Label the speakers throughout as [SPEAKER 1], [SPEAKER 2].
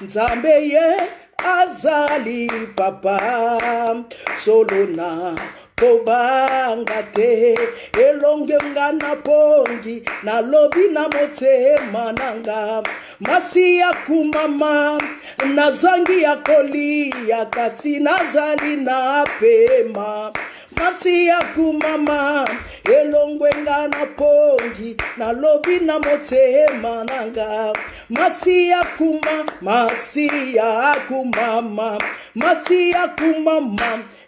[SPEAKER 1] Nzambe ye azali papa solona kobanga te elonge ngana pongi na lobi na motema nanga masi ya kumama nazangi ya kolia kasi nazali na pema masi ya kumama elongwe ngana pongi na lobi na motema nanga masi ya kumama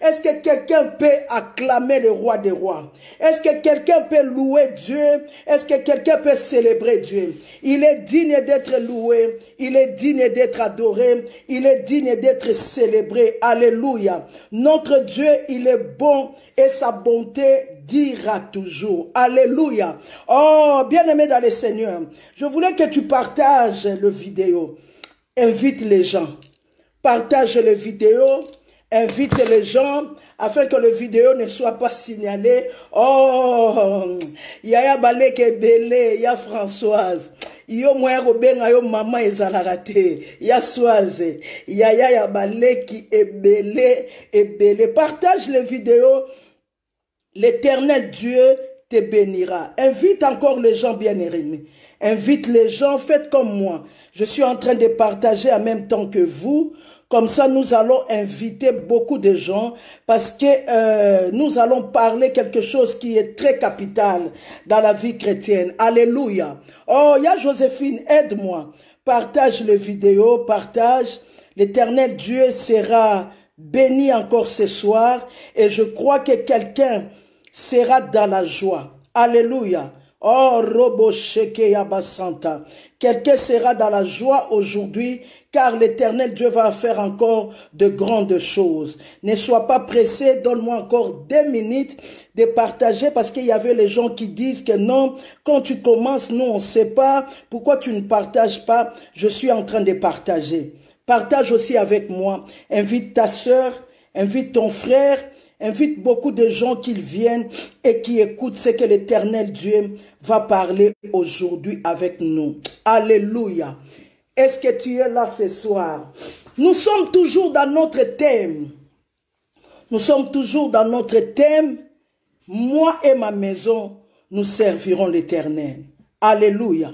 [SPEAKER 1] Est-ce que quelqu'un peut acclamer le roi des rois? Est-ce que quelqu'un peut louer Dieu? Est-ce que quelqu'un peut célébrer Dieu? Il est digne d'être loué, il est digne d'être adoré, il est digne d'être célébré. Alléluia. Notre Dieu, il est bon et sa bonté dira toujours. Alléluia. Oh, bien-aimé dans le Seigneur, je voulais que tu partages le vidéo. Invite les gens. Partage le vidéo. Invite les gens afin que le vidéo ne soit pas signalé. Oh, Yaya Baleke Belé, ya Françoise. Yo moya robenga yo maman ezalarate. Ya Soise. Yaya Baleki ebele. Partage les vidéos. L'Éternel Dieu te bénira. Invite encore les gens bien-aimés. Invite les gens, faites comme moi. Je suis en train de partager en même temps que vous. Comme ça, nous allons inviter beaucoup de gens parce que nous allons parler quelque chose qui est très capital dans la vie chrétienne. Alléluia. Oh, il y a Joséphine, aide-moi. Partage les vidéos, partage. L'Éternel Dieu sera béni encore ce soir et je crois que quelqu'un sera dans la joie. Alléluia. Oh, Robo Sheke Yabasanta. Quelqu'un sera dans la joie aujourd'hui, car l'Éternel Dieu va faire encore de grandes choses. Ne sois pas pressé, donne-moi encore 2 minutes de partager, parce qu'il y avait les gens qui disent que non, quand tu commences, nous on ne sait pas, pourquoi tu ne partages pas? Je suis en train de partager. Partage aussi avec moi. Invite ta sœur, invite ton frère, invite beaucoup de gens qui viennent et qui écoutent ce que l'Éternel Dieu va parler aujourd'hui avec nous. Alléluia. Est-ce que tu es là ce soir? Nous sommes toujours dans notre thème. Nous sommes toujours dans notre thème. Moi et ma maison, nous servirons l'Éternel. Alléluia.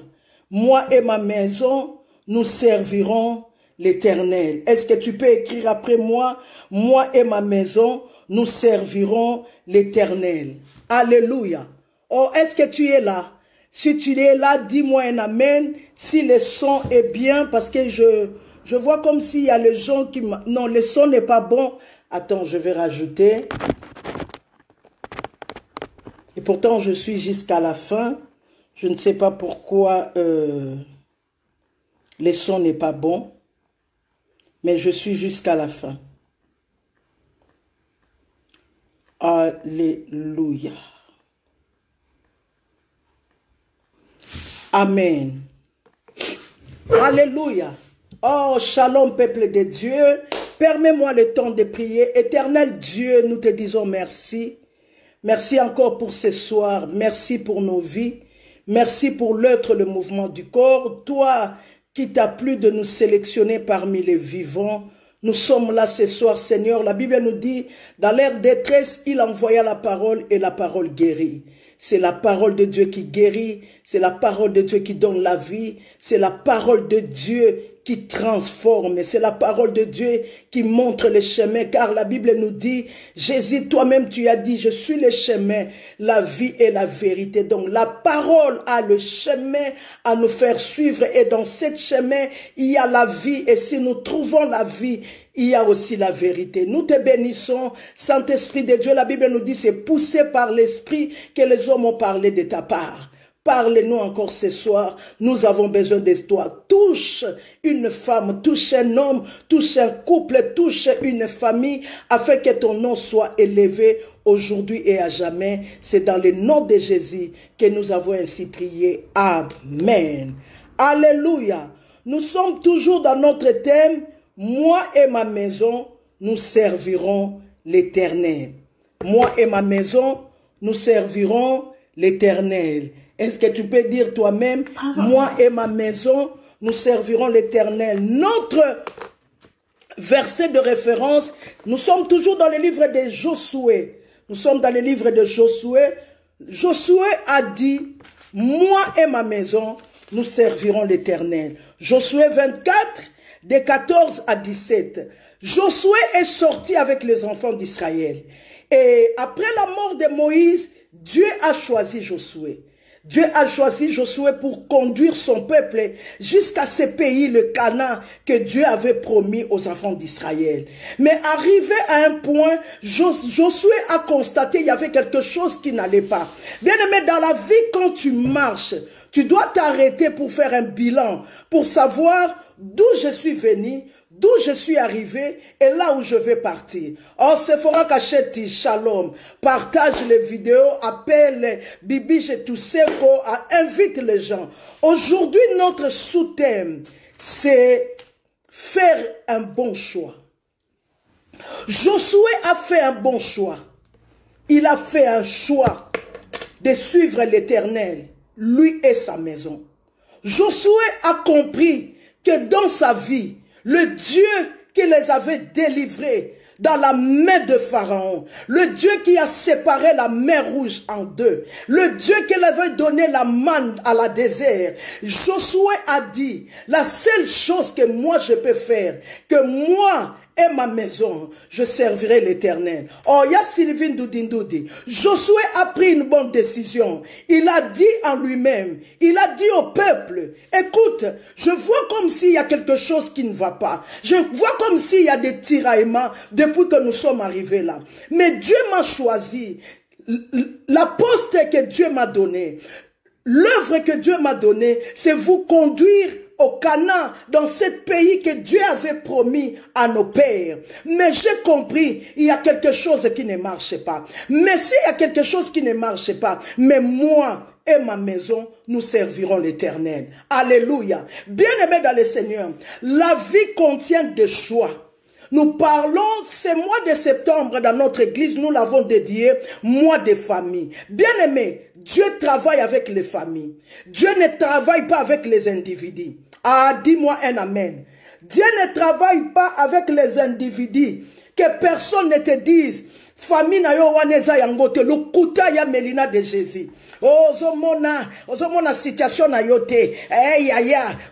[SPEAKER 1] Moi et ma maison, nous servirons l'Éternel. Est-ce que tu peux écrire après moi? Moi et ma maison, nous servirons l'Éternel. Alléluia. Oh, est-ce que tu es là? Si tu es là, dis-moi un amen. Si le son est bien, parce que je vois comme s'il y a les gens qui... Non, le son n'est pas bon. Attends, je vais rajouter. Et pourtant, je suis jusqu'à la fin. Je ne sais pas pourquoi le son n'est pas bon. Mais je suis jusqu'à la fin. Alléluia. Amen. Alléluia. Oh, shalom, peuple de Dieu. Permets-moi le temps de prier. Éternel Dieu, nous te disons merci. Merci encore pour ce soir. Merci pour nos vies. Merci pour l'être, le mouvement du corps. Toi qui t'as plu de nous sélectionner parmi les vivants. Nous sommes là ce soir, Seigneur. La Bible nous dit, dans leur détresse, il envoya la parole et la parole guérit. C'est la parole de Dieu qui guérit, c'est la parole de Dieu qui donne la vie, c'est la parole de Dieu qui transforme, c'est la parole de Dieu qui montre le chemin, car la Bible nous dit, Jésus, toi-même tu as dit, je suis le chemin, la vie et la vérité. Donc la parole a le chemin à nous faire suivre, et dans ce chemin, il y a la vie, et si nous trouvons la vie, il y a aussi la vérité. Nous te bénissons, Saint-Esprit de Dieu. La Bible nous dit, c'est poussé par l'Esprit que les hommes ont parlé de ta part. Parle-nous encore ce soir. Nous avons besoin de toi. Touche une femme, touche un homme, touche un couple, touche une famille, afin que ton nom soit élevé aujourd'hui et à jamais. C'est dans le nom de Jésus que nous avons ainsi prié. Amen. Alléluia. Nous sommes toujours dans notre thème. Moi et ma maison, nous servirons l'Éternel. Moi et ma maison, nous servirons l'Éternel. Est-ce que tu peux dire toi-même, moi et ma maison, nous servirons l'Éternel. Notre verset de référence, nous sommes toujours dans le livre de Josué. Nous sommes dans le livre de Josué. Josué a dit, moi et ma maison, nous servirons l'Éternel. Josué 24, de 14 à 17. Josué est sorti avec les enfants d'Israël. Et après la mort de Moïse, Dieu a choisi Josué. Dieu a choisi Josué pour conduire son peuple jusqu'à ce pays, le Canaan, que Dieu avait promis aux enfants d'Israël. Mais arrivé à un point, Josué a constaté qu'il y avait quelque chose qui n'allait pas. Bien aimé, dans la vie, quand tu marches, tu dois t'arrêter pour faire un bilan, pour savoir d'où je suis venu, d'où je suis arrivé et là où je vais partir. Oh, Sephora Kacheti, shalom. Partage les vidéos, appelle Bibi Jetuseko, invite les gens. Aujourd'hui, notre sous-thème, c'est faire un bon choix. Josué a fait un bon choix. Il a fait un choix de suivre l'Éternel, lui et sa maison. Josué a compris que dans sa vie, le Dieu qui les avait délivrés dans la main de Pharaon, le Dieu qui a séparé la mer Rouge en deux, le Dieu qui avait donné la manne à la désert, Josué a dit, la seule chose que moi je peux faire, que moi et ma maison, je servirai l'Éternel. Oh, il y a Sylvine Doudindoudi. Josué a pris une bonne décision. Il a dit en lui-même, il a dit au peuple, écoute, je vois comme s'il y a quelque chose qui ne va pas. Je vois comme s'il y a des tiraillements depuis que nous sommes arrivés là. Mais Dieu m'a choisi. La poste que Dieu m'a donnée, l'œuvre que Dieu m'a donnée, c'est vous conduire au Canaan, dans ce pays que Dieu avait promis à nos pères. Mais j'ai compris, il y a quelque chose qui ne marche pas. Mais s'il y a quelque chose qui ne marche pas, mais moi et ma maison, nous servirons l'Éternel. Alléluia. Bien-aimés dans le Seigneur, la vie contient des choix. Nous parlons, ce mois de septembre dans notre église, nous l'avons dédié, mois de famille. Bien-aimés, Dieu travaille avec les familles. Dieu ne travaille pas avec les individus. Ah, dis-moi un amen. Dieu ne travaille pas avec les individus. Que personne ne te dise, famille na yo waneza yangote, le kuta ya melina de Jésus. Ozomona situation na yo te.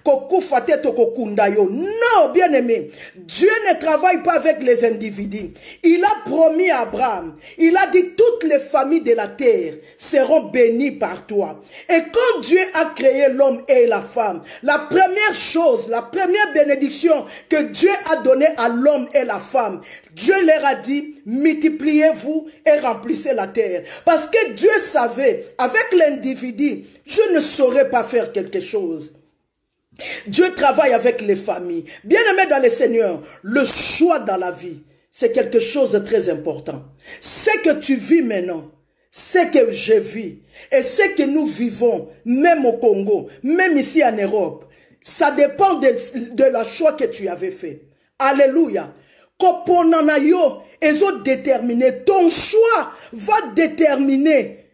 [SPEAKER 1] Kokufa te to kokunda yo. Non, bien aimé. Dieu ne travaille pas avec les individus. Il a promis à Abraham. Il a dit toutes les familles de la terre seront bénies par toi. Et quand Dieu a créé l'homme et la femme, la première chose, la première bénédiction que Dieu a donnée à l'homme et la femme, Dieu leur a dit, multipliez-vous et remplissez la terre. Parce que Dieu savait, avec l'individu, je ne saurais pas faire quelque chose. Dieu travaille avec les familles. Bien-aimés dans le Seigneur, le choix dans la vie, c'est quelque chose de très important. Ce que tu vis maintenant, ce que je vis, et ce que nous vivons, même au Congo, même ici en Europe, ça dépend de la choix que tu avais fait. Alléluia. Koponanayo, ezo déterminer. Ton choix va déterminer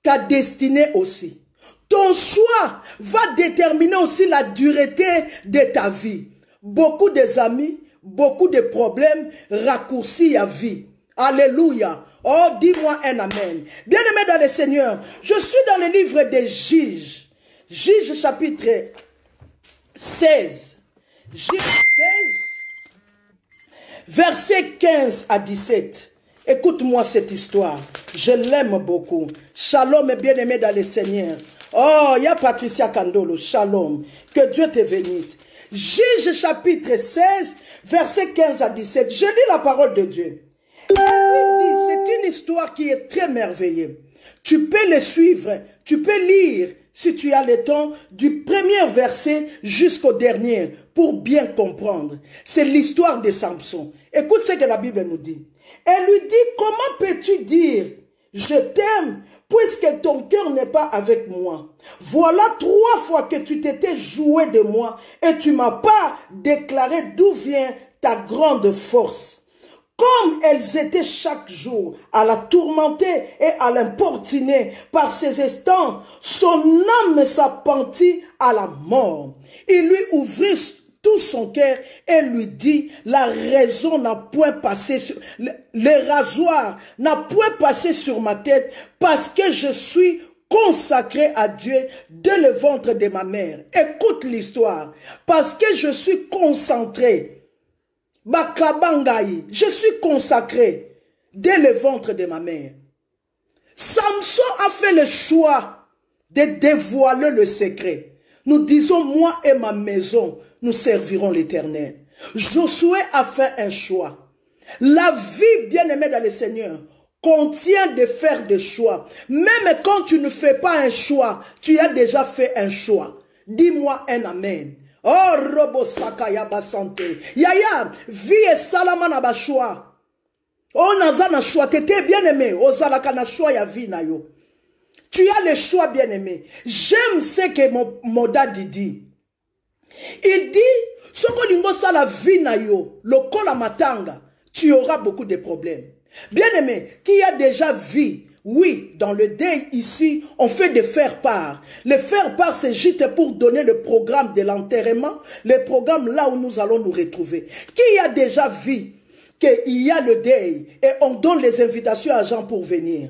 [SPEAKER 1] ta destinée aussi. Ton choix va déterminer aussi la dureté de ta vie. Beaucoup des amis, beaucoup de problèmes raccourcis à vie. Alléluia. Oh, dis-moi un amen. Bien-aimé dans le Seigneur, je suis dans le livre des Juges. Juges chapitre 16. Juges 16. Verset 15 à 17. Écoute-moi cette histoire. Je l'aime beaucoup. Shalom et bien-aimé dans le Seigneur. Oh, il y a Patricia Kandolo. Shalom. Que Dieu te bénisse. Juges chapitre 16, verset 15 à 17. Je lis la parole de Dieu. Il lui dit, c'est une histoire qui est très merveilleuse. Tu peux le suivre, tu peux lire, si tu as le temps, du premier verset jusqu'au dernier, pour bien comprendre. C'est l'histoire de Samson. Écoute ce que la Bible nous dit. Elle lui dit, comment peux-tu dire, je t'aime, puisque ton cœur n'est pas avec moi. Voilà 3 fois que tu t'étais joué de moi, et tu m'as pas déclaré d'où vient ta grande force. Comme elles étaient chaque jour à la tourmenter et à l'importuner par ses instants, son âme s'appentit à la mort. Il lui ouvrit tout son cœur et lui dit, la raison n'a point passé sur, le rasoir n'a point passé sur ma tête parce que je suis consacré à Dieu dès le ventre de ma mère. Écoute l'histoire. Parce que je suis concentré. Bakabangaï, je suis consacré dès le ventre de ma mère. Samson a fait le choix de dévoiler le secret. Nous disons, moi et ma maison, nous servirons l'Éternel. Josué a fait un choix. La vie, bien-aimée dans le Seigneur, contient de faire des choix. Même quand tu ne fais pas un choix, tu as déjà fait un choix. Dis-moi un amen. Oh, Robo Sakaya Basante. Yaya, vie et salama na ba choix. Oh, naza na choix. T'étais bien-aimé. Oh, zalaka na choix ya vie na yo. Tu as le choix, bien-aimé. J'aime ce que mon daddy dit. Il dit, soko lingo sa la vie na yo, lokola matanga, tu auras beaucoup de problèmes. Bien-aimé, qui a déjà vu, oui, dans le deuil ici, on fait des faire-part. Le faire-part, c'est juste pour donner le programme de l'enterrement, le programme là où nous allons nous retrouver. Qui a déjà vu qu'il y a le deuil et on donne les invitations à gens pour venir?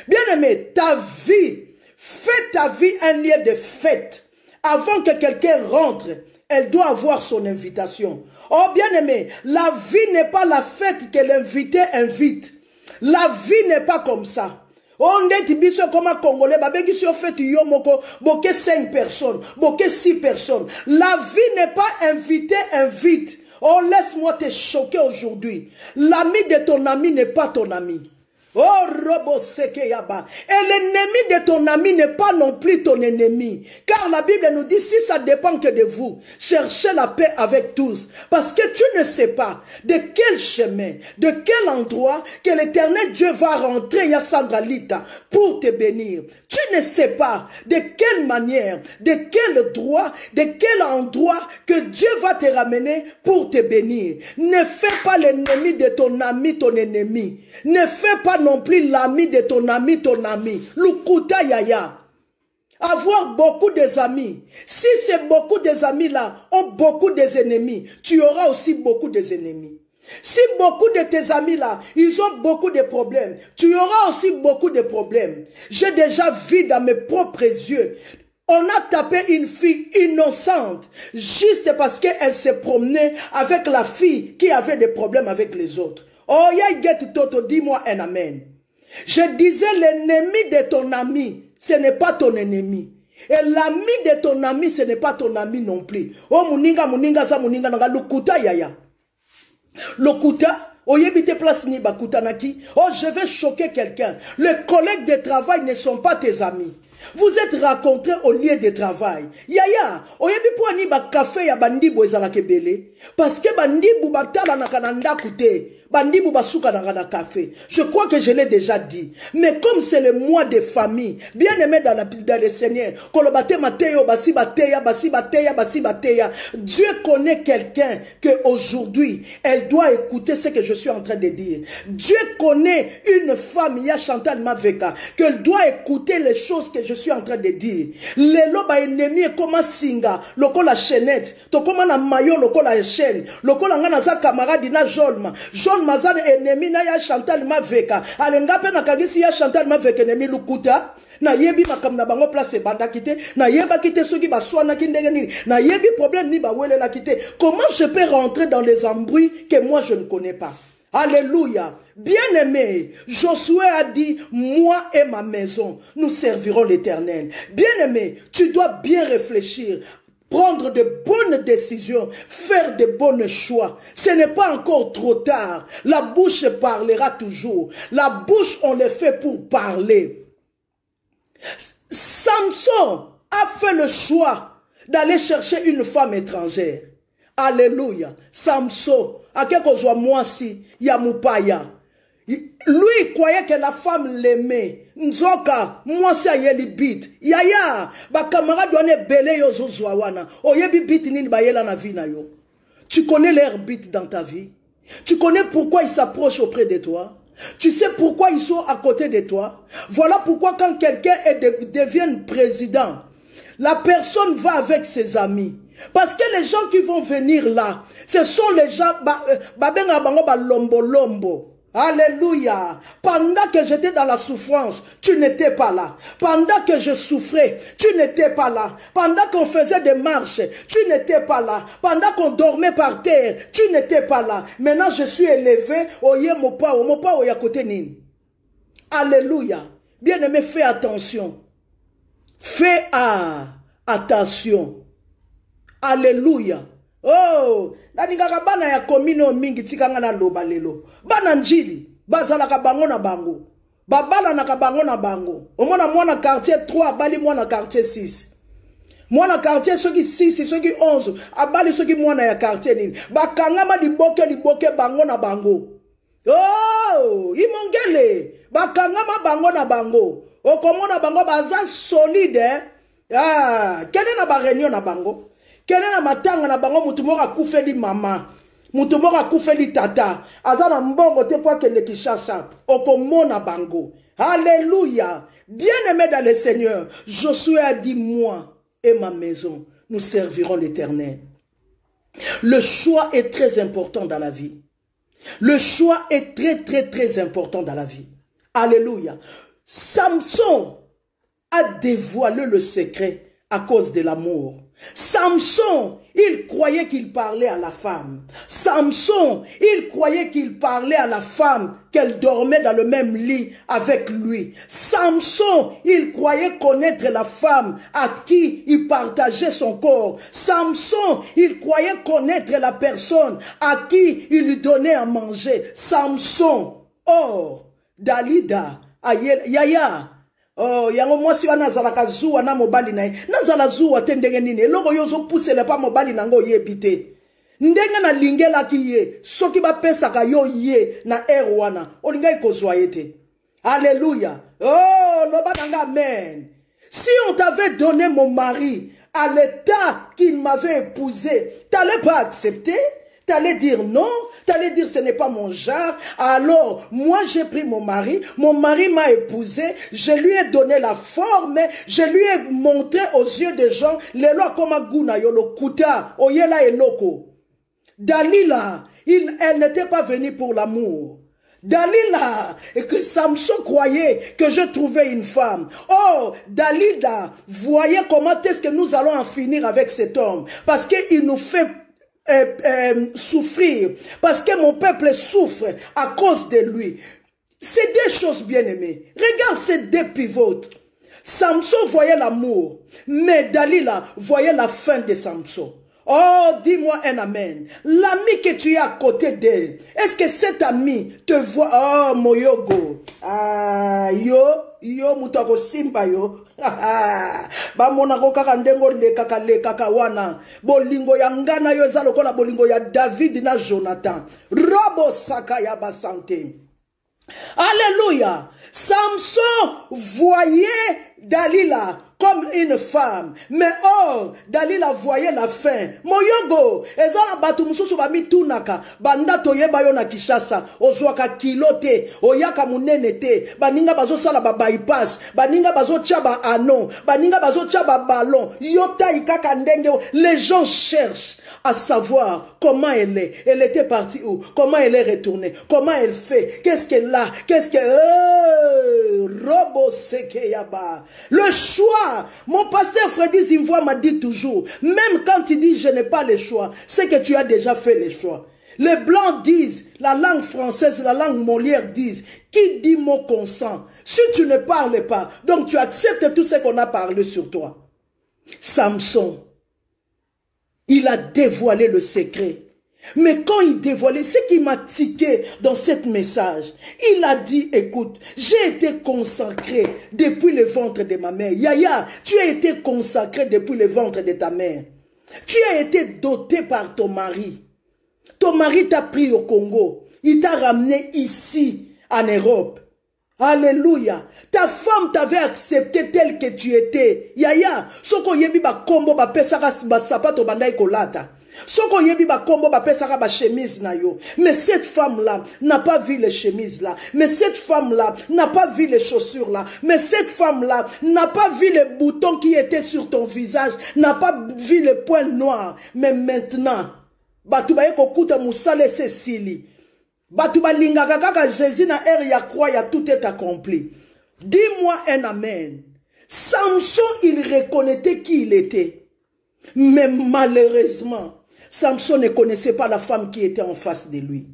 [SPEAKER 1] Bien-aimé, ta vie, fais ta vie un lieu de fête. Avant que quelqu'un rentre, elle doit avoir son invitation. Oh bien-aimé, la vie n'est pas la fête que l'invité invite. La vie n'est pas comme ça. On est biso comme un Congolais, babegi si on fait yomoko, boke 5 personnes, boke 6 personnes. La vie n'est pas invité, invite. Oh, laisse-moi te choquer aujourd'hui. L'ami de ton ami n'est pas ton ami. Oh, Robo Sekeyaba. Et l'ennemi de ton ami n'est pas non plus ton ennemi. Car la Bible nous dit, si ça dépend que de vous, cherchez la paix avec tous. Parce que tu ne sais pas de quel chemin, de quel endroit que l'Éternel Dieu va rentrer, Yasangalita, pour te bénir. Tu ne sais pas de quelle manière, de quel droit, de quel endroit que Dieu va te ramener pour te bénir. Ne fais pas l'ennemi de ton ami, ton ennemi. Ne fais pas non plus l'ami de ton ami, ton ami. Lukuta yaya. Avoir beaucoup d'amis. Si c'est beaucoup des amis là, ont beaucoup des ennemis, tu auras aussi beaucoup des ennemis. Si beaucoup de tes amis là, ils ont beaucoup de problèmes, tu auras aussi beaucoup de problèmes. J'ai déjà vu dans mes propres yeux. On a tapé une fille innocente juste parce qu'elle se promenait avec la fille qui avait des problèmes avec les autres. Oh, Toto, dis-moi un amen. Je disais, l'ennemi de ton ami, ce n'est pas ton ennemi. Et l'ami de ton ami, ce n'est pas ton ami non plus. Oh, muninga, sa muninga, nanga, lukuta, yaya. Lokuta, oyebite place ni bakuta naki. Oh, je vais choquer quelqu'un. Les collègues de travail ne sont pas tes amis. Vous êtes rencontrés au lieu de travail. Yaya, oyebi po ni ba café ya bandibo ezala kebele. Parce que bandibo batala na kananda kute. Bandibo basuka na café. Je crois que je l'ai déjà dit. Mais comme c'est le mois de famille, bien aimé dans le Seigneur, kolobate mateo basi bateya. Dieu connaît quelqu'un que aujourd'hui, elle doit écouter ce que je suis en train de dire. Dieu connaît une femme, il y a Chantal Maveka, qu'elle doit écouter les choses que je suis en train de dire. Lelo ba ennemi comme singa, loko la chaînette, to comme na maillot loko la chaîne, loko la ngana za camarade na Jolma. Mazane ennemi na ya Chantal Maveka. Alenga pe na kagisi ya Chantal Maveka ennemi lukuta. Na yebi makam na bango place banda kite. Na yeba kite soki baswa na kindenge nini. Na yebi problème ni ba wele la kite. Comment je peux rentrer dans les embrouilles que moi je ne connais pas? Alléluia. Bien-aimé, Josué a dit, moi et ma maison, nous servirons l'Éternel. Bien-aimé, tu dois bien réfléchir. Prendre de bonnes décisions, faire de bons choix. Ce n'est pas encore trop tard. La bouche parlera toujours. La bouche, on le fait pour parler. Samson a fait le choix d'aller chercher une femme étrangère. Alléluia. Samson, à quelque chose moi si, Yamupaya. Lui, il croyait que la femme l'aimait. Nzoka, moi c'est yeli bit. Yaya, ba camarade doit belé yo zozwawana. Oyebi bit ni ba yela na vie na yo. Tu connais leur bit dans ta vie? Tu connais pourquoi ils s'approchent auprès de toi? Tu sais pourquoi ils sont à côté de toi? Voilà pourquoi quand quelqu'un devient président, la personne va avec ses amis. Parce que les gens qui vont venir là, ce sont les gens, lombo lombo. Alléluia. Pendant que j'étais dans la souffrance, tu n'étais pas là. Pendant que je souffrais, tu n'étais pas là. Pendant qu'on faisait des marches, tu n'étais pas là. Pendant qu'on dormait par terre, tu n'étais pas là. Maintenant, je suis élevé. Oye mopa oya côté nin. Alléluia. Bien-aimé, fais attention. Fais attention. Alléluia. Oh, naningaka bana ya komino mingi tikanga na loba lelo. Bana njili, bazala ka bango na bango. Babala na ka bango na bango. Omona mwana quartier 3, bali mwana quartier 6. Mwana quartier soki 6, soki 11, abali soki mwana ya quartier nini. Bakangama liboke bango na bango. Oh, imongele, bakangama bango na bango. Okomona bango baza solide. Ah, kene na ba réunion na bango. Kene na matanga na bango mutu moko akufeli mama, mutu moko akufeli tata, aza na mbongo te po akende Kinshasa, okomona bango. Alléluia. Bien-aimé dans le Seigneur, Josué a dit, moi et ma maison, nous servirons l'Éternel. Le choix est très important dans la vie. Le choix est très important dans la vie. Alléluia. Samson a dévoilé le secret à cause de l'amour. Samson, il croyait qu'il parlait à la femme. Samson, il croyait qu'il parlait à la femme, qu'elle dormait dans le même lit avec lui. Samson, il croyait connaître la femme à qui il partageait son corps. Samson, il croyait connaître la personne à qui il lui donnait à manger. Samson, or, Dalida, Yaya, oh, yango mwasi wana azalaka zuwa na mobali na ye. Nazala zuwa te ndenge nini. Eloko yozo pusele pa mobali nango yebite. Ndenge na lingela ki ye. Soki ba pesaka yo ye na wana. Olinga ikozwa yete. Alléluia. Oh, loba nanga amen. Si on t'avait donné mon mari à l'état qu'il m'avait épousé, t'allais pas accepter? T'allais dire non, t'allais dire ce n'est pas mon genre. Alors, moi j'ai pris mon mari m'a épousé, je lui ai donné la forme, je lui ai montré aux yeux des gens, le lois comme Aguna yolo kuta, oyela eloko. Dalila, elle n'était pas venue pour l'amour. Dalila, et que Samson croyait que je trouvais une femme. Oh, Dalila, voyez comment est-ce que nous allons en finir avec cet homme. Parce qu'il nous fait souffrir, parce que mon peuple souffre à cause de lui. C'est des choses bien aimées. Regarde ces deux pivotes. Samson voyait l'amour, mais Dalila voyait la fin de Samson. Oh, dis-moi un amen. L'ami que tu es à côté d'elle, est-ce que cet ami te voit? Oh, moyogo. Ah, yo mutako simba yo. Ba monako kaka ndengo le kaka wana. Bolingo ya ngana yo eza lokola bolingo ya David na Jonathan. Robo saka ya basante. Alléluia. Samson voyait Dalila comme une femme. Mais or, Dalila voyait la fin. Moyogo, ezala batu mususu ba mitunaka, banda toyeba yo na Kinshasa, ozwaka kilote, oyaka munene te, baninga bazo sala ba bypass, baninga bazo tchaba anon, baninga bazo tchaba ballon, yota ikaka ndenge. Les gens cherchent à savoir comment elle est. Elle était partie où? Comment elle est retournée? Comment elle fait? Qu'est-ce qu'elle a? Qu'est-ce que... Robo sekeyaba. Le choix. Mon pasteur Freddy Zimvoa m'a dit toujours, même quand il dit je n'ai pas le choix, c'est que tu as déjà fait le choix. Les Blancs disent, la langue française, la langue Molière disent, qui dit mot consent? Si tu ne parles pas, donc tu acceptes tout ce qu'on a parlé sur toi. Samson, il a dévoilé le secret. Mais quand il dévoilait, ce qui m'a tiqué dans ce message, il a dit, écoute, j'ai été consacré depuis le ventre de ma mère. Yaya, tu as été consacré depuis le ventre de ta mère. Tu as été doté par ton mari. Ton mari t'a pris au Congo. Il t'a ramené ici, en Europe. Alléluia. Ta femme t'avait accepté tel que tu étais. Yaya, soko yebi ba kombo ba pesaka ba sapato bandai kolata. Soko yebi ba kombo ba pesaka ba chemise na yo. Mais cette femme-là n'a pas vu les chemises là. Mais cette femme-là n'a pas vu les chaussures là. Mais cette femme-là n'a pas vu les boutons qui étaient sur ton visage. N'a pas vu les points noirs. Mais maintenant, batuba yeko kuta musale Cécilie. Batuba linga kaka Jésus na ère ya croix ya tout est accompli. Dis-moi un amen. Samson, il reconnaissait qui il était. Mais malheureusement, Samson ne connaissait pas la femme qui était en face de lui.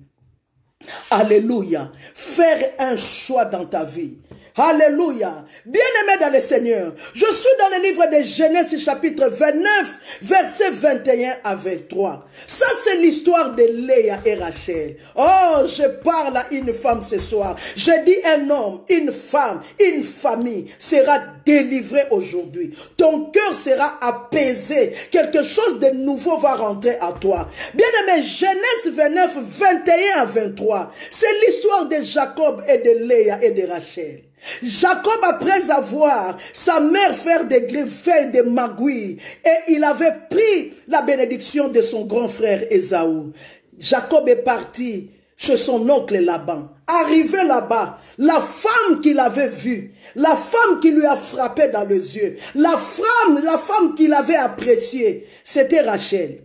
[SPEAKER 1] Alléluia. Faire un choix dans ta vie. Alléluia. Bien-aimé dans le Seigneur, je suis dans le livre de Genèse chapitre 29, versets 21 à 23. Ça, c'est l'histoire de Léa et Rachel. Oh, je parle à une femme ce soir. Je dis un homme, une femme, une famille sera délivrée aujourd'hui. Ton cœur sera apaisé. Quelque chose de nouveau va rentrer à toi. Bien-aimé, Genèse 29, 21 à 23. C'est l'histoire de Jacob et de Léa et de Rachel. Jacob, après avoir sa mère faire des griffes, faire des magouilles, et il avait pris la bénédiction de son grand frère Ésaü. Jacob est parti chez son oncle Laban. Arrivé là-bas, la femme qu'il avait vue, la femme qui lui a frappé dans les yeux, la femme qu'il avait appréciée, c'était Rachel.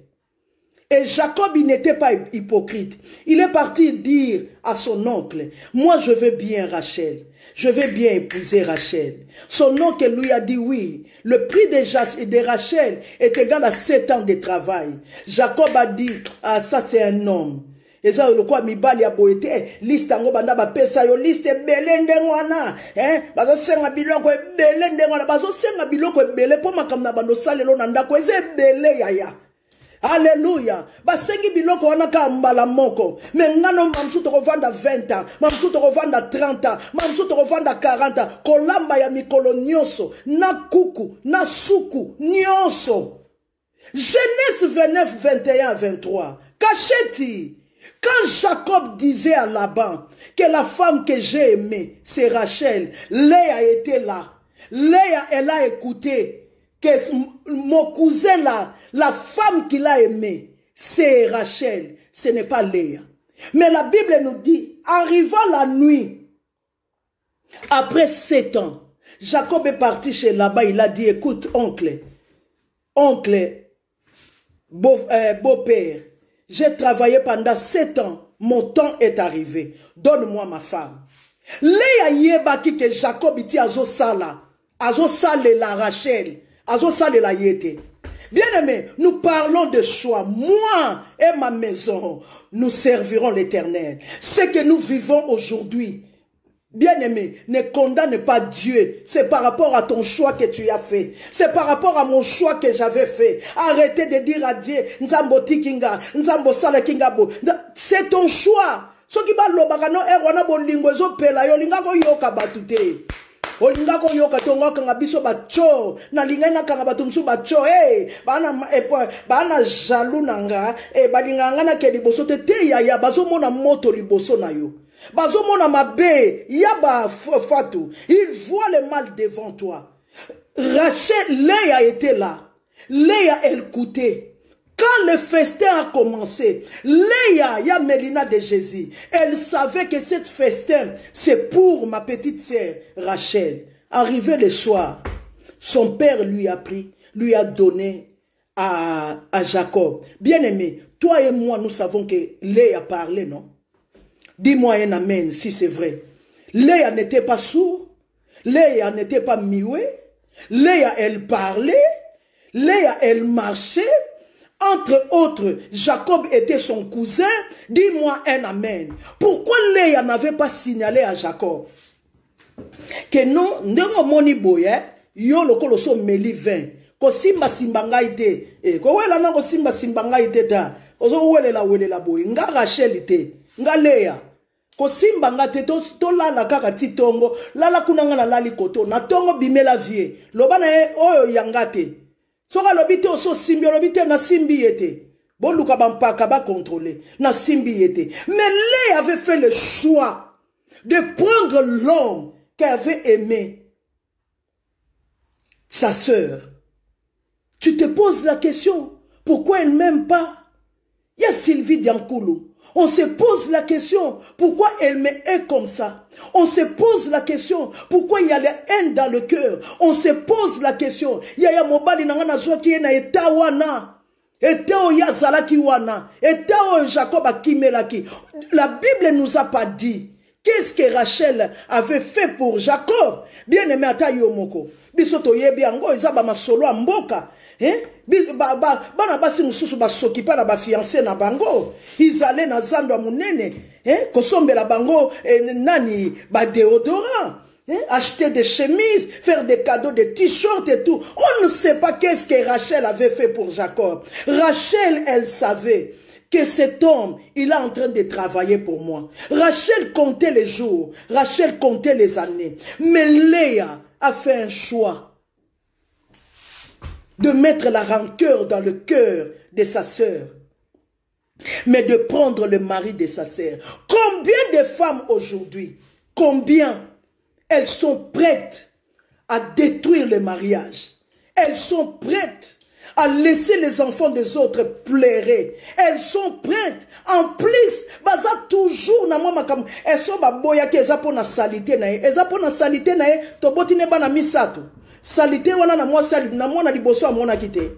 [SPEAKER 1] Et Jacob, il n'était pas hypocrite. Il est parti dire à son oncle, moi je veux bien Rachel. Je vais bien épouser Rachel. Son oncle lui a dit oui. Le prix de Rachel est égal à 7 ans de travail. Jacob a dit, ah ça c'est un homme. Et ça le quoi mibali a boité liste ango banda ba pesa yo liste belende ngwana bazo senga biloko belende ngwana bazo senga biloko belé po makamna bando salelo na ndako eze belé yaya. Alléluia. Basengi biloko wana ka mbala moko. Mais ngano mamsu to kovanda 20 ans, mamsu to kovanda 30 ans, mamsu to kovanda 40 ans. Kolamba ya mikolo nyonso, na kuku, na suku nyonso. Genèse 29, 21, 23. Cacheti. Quand Jacob disait à Laban que la femme que j'ai aimée, c'est Rachel, Léa était là. Léa, elle a écouté. Que mon cousin là, la femme qu'il a aimée, c'est Rachel, ce n'est pas Léa. Mais la Bible nous dit, arrivant la nuit, après 7 ans, Jacob est parti chez Laban, il a dit, écoute oncle, beau-père, j'ai travaillé pendant 7 ans, mon temps est arrivé, donne-moi ma femme. Léa yebaki que Jacob iti azo sala la Rachel, azo sale la yete. Bien-aimé, nous parlons de choix. Moi et ma maison, nous servirons l'Éternel. Ce que nous vivons aujourd'hui, bien-aimé, ne condamne pas Dieu. C'est par rapport à ton choix que tu as fait. C'est par rapport à mon choix que j'avais fait. Arrêtez de dire à Dieu, Nzambo tikinga, Nzambo sala kingabo. C'est ton choix. Ce qui va l'obagano et wana bolingozo pela yo linga ko yoka batute. Olinga ko yoka tonga kanga biso bacho na linga na kanga batumsu bacho bana jaloux nanga balinga ngana ke liboso te ya bazo mona moto liboso na yo bazo mona mabe ya ba fatu, il voit le mal devant toi. Rachel, Léa était là. Léa elle coûtait. Quand le festin a commencé, Léa, ya Mélina de Jésus, elle savait que cette festin, c'est pour ma petite sœur Rachel. Arrivé le soir, son père lui a donné à Jacob. Bien-aimé, toi et moi, nous savons que Léa parlait, non? Dis-moi un amen si c'est vrai. Léa n'était pas sourde, Léa n'était pas muette, Léa elle parlait, Léa elle marchait. Entre autres, Jacob était son cousin. Dis-moi un amen. Pourquoi Léa n'avait pas signalé à Jacob que non, ndongo moni boye, yo lokolo so meli 20. Ko simba simbanga ite. Ko wela nango simba simbanga ite ta. Ozo welela boye. Nga Rachel ite. Nga Léa. Ko simba nga te to lala kaka titongo. Lala kunanga na lali koto. Na tongo bimela vie. Lobana oyo yangate. Soka lobite oso simbi lobite na simbi yete. Boluka bampaka ba contrôler na simbi yete. Mais Léa avait fait le choix de prendre l'homme qui avait aimé sa sœur. Tu te poses la question, pourquoi elle ne m'aime pas? Il y a Sylvie Diankoulou. On se pose la question, pourquoi elle me hait comme ça? On se pose la question, pourquoi il y a la haine dans le cœur? On se pose la question, il y a mobali nangana zoki na etawana. Etao yazalaki wana. Etao Jacob akimelaki. La Bible nous a pas dit qu'est-ce que Rachel avait fait pour Jacob. Bien aimé ata yomoko. Bisoto yebi ango izaba masolo mboka. Bana basi mususu basokipa na ba fiancé na bango. Izale na zando munene. Kosombela bango nani ba déodorant. Acheter des chemises, faire des cadeaux, des t-shirts et tout. On ne sait pas qu'est-ce que Rachel avait fait pour Jacob. Rachel, elle savait que cet homme, il est en train de travailler pour moi. Rachel comptait les jours. Rachel comptait les années. Mais Léa a fait un choix de mettre la rancœur dans le cœur de sa sœur, mais de prendre le mari de sa sœur. Combien de femmes aujourd'hui, combien elles sont prêtes à détruire le mariage? Elles sont prêtes à laisser les enfants des autres pleurer. Elles sont prêtes. En plus, baza toujours na mama kam elles sont baboya ke eza pona salité na e. Eza pona salité na e to botine bana misato. Salité wana na mwana liboso amona kite.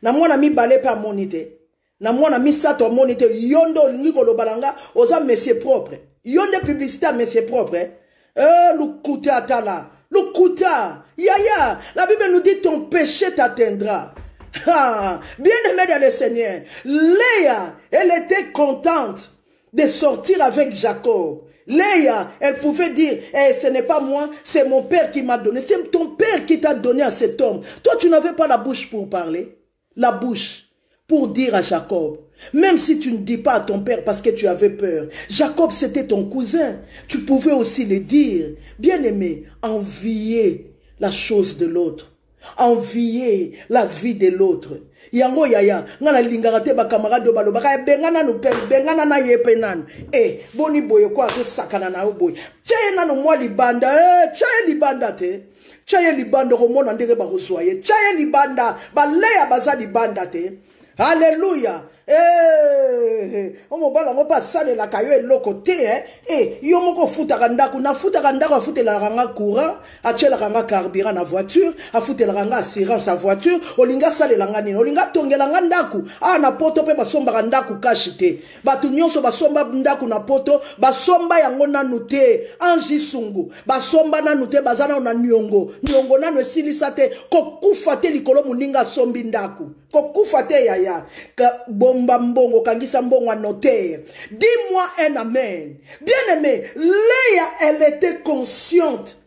[SPEAKER 1] Na mwana mibale pa monite. Na mwana misato monite yondo ngiko lo balanga oza monsieur propre. Yonde publicité monsieur propre. Lukuta atala. Lukuta. Yaya. La Bible nous dit ton péché t'atteindra. Bien aimé dans le Seigneur, Léa, elle était contente de sortir avec Jacob. Léa, elle pouvait dire, ce n'est pas moi, c'est mon père qui m'a donné. C'est ton père qui t'a donné à cet homme. Toi, tu n'avais pas la bouche pour parler. La bouche pour dire à Jacob. Même si tu ne dis pas à ton père parce que tu avais peur. Jacob, c'était ton cousin. Tu pouvais aussi le dire. Bien aimé, envier la chose de l'autre. Envier la vie de l'autre. Yango yaya, ngana lingarate ba camarade balo ba bengana no pe bengana na yepe nan. Boni boye kwa zo sakana na boye. Tchaye nano mwa libanda, tchaye libanda te. Tchaye libanda ko mona ndenge ba kosoye. Tchaye libanda, ba leya baza libanda te. Alléluia. Omo bala mo pa sale la kayo eloko te yo moko futa kandaku na futa kandaku afute la ranga courant achela ranga carburant na voiture afute la ranga assurance à voiture olinga sale la ngani olinga tongela ngandaku na poto pe basomba kandaku kashite batu nyonso basomba ndaku na poto basomba yango nanu te anji sungu basomba nanu te bazana na nyongo nanu esilisa te kokufa te likolo muninga sombi ndaku kokufa te yaya bomba mbongo kangisa mbongo notaire. Dis-moi un amen. Bien aimé, Léa, elle était consciente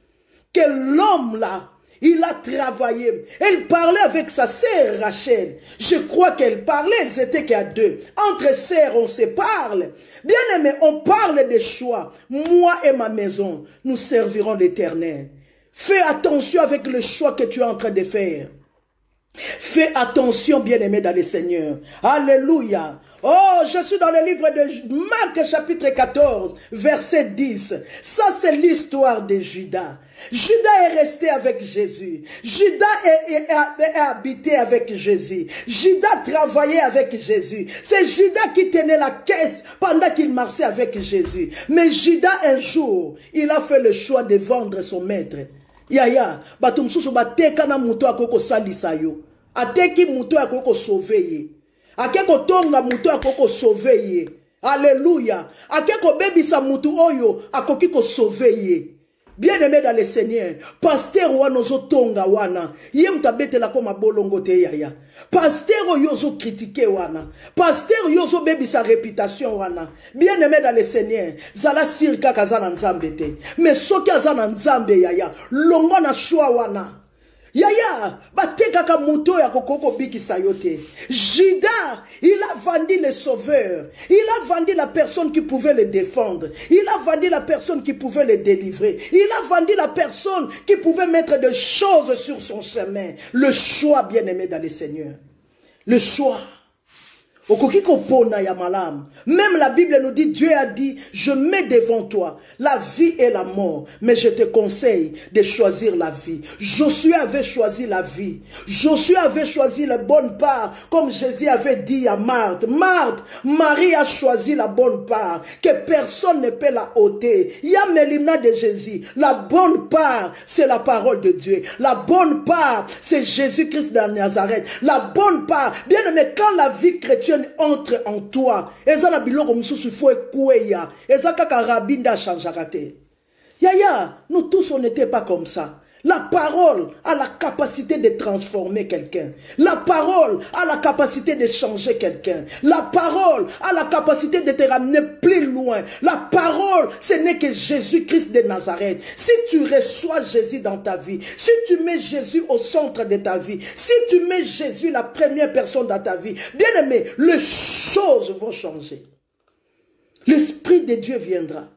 [SPEAKER 1] que l'homme là, il a travaillé. Elle parlait avec sa sœur Rachel. Je crois qu'elle parlait, elles étaient qu'à deux. Entre sœurs, on se parle. Bien aimé, on parle des choix. Moi et ma maison, nous servirons l'Éternel. Fais attention avec le choix que tu es en train de faire. Fais attention, bien-aimé dans le Seigneur. Alléluia. Oh, je suis dans le livre de Marc chapitre 14, verset 10. Ça, c'est l'histoire de Judas. Judas est resté avec Jésus. Judas est habité avec Jésus. Judas travaillait avec Jésus. C'est Judas qui tenait la caisse pendant qu'il marchait avec Jésus. Mais Judas, un jour, il a fait le choix de vendre son maître. Yaya, batum susu bateka na muto akoko salisa yo. Ateki muto akoko sauver ye. Akeko tonga muto akoko sauver ye. Alléluia. Akeko bebisa muto oyo akoki ko sauver ye. Bien-aimé dans le Seigneur, pasteur wanozo tonga wana, yem tabete la koma bolongo te yaya. Pasteur yozo critiquer wana, pasteur yozo bebi sa réputation wana. Bien-aimé dans le Seigneur, zala sirka kazana nzambe te. Mais soki azana nzambe yaya, longo na shwa wana. Yaya, bateka ka muto ya kokoko biki sayote. Judas, il a vendu le sauveur. Il a vendu la personne qui pouvait le défendre. Il a vendu la personne qui pouvait le délivrer. Il a vendu la personne qui pouvait mettre des choses sur son chemin. Le choix, bien-aimé dans le Seigneur. Le choix. Même la Bible nous dit, Dieu a dit, je mets devant toi la vie et la mort, mais je te conseille de choisir la vie. Josué avait choisi la vie. Josué avait choisi la bonne part, comme Jésus avait dit à Marthe. Marthe, Marie a choisi la bonne part, que personne ne peut la ôter. Il y a Mélina de Jésus. La bonne part, c'est la parole de Dieu. La bonne part, c'est Jésus-Christ de Nazareth. La bonne part, bien aimé, quand la vie chrétienne entre en toi, Yaya, nous tous on n'était pas comme ça. La parole a la capacité de transformer quelqu'un. La parole a la capacité de changer quelqu'un. La parole a la capacité de te ramener plus loin. La parole, ce n'est que Jésus-Christ de Nazareth. Si tu reçois Jésus dans ta vie, si tu mets Jésus au centre de ta vie, si tu mets Jésus la première personne dans ta vie, bien aimé, les choses vont changer. L'Esprit de Dieu viendra.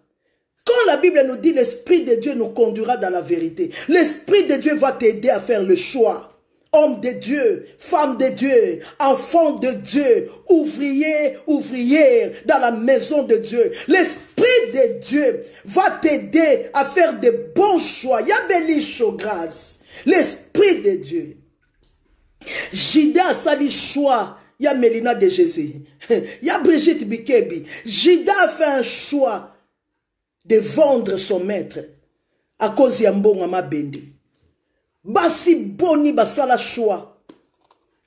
[SPEAKER 1] Quand la Bible nous dit l'Esprit de Dieu nous conduira dans la vérité, l'Esprit de Dieu va t'aider à faire le choix. Homme de Dieu, femme de Dieu, enfant de Dieu, ouvrier, ouvrière dans la maison de Dieu. L'Esprit de Dieu va t'aider à faire de bons choix. Yabelisho grâce. L'Esprit de Dieu. Jida a sali choix. Il y a Mélina de Jésus. Il y a Brigitte Bikebi. Jida a fait un choix de vendre son maître à cause ya mbonga mabende. Basi boni basala choix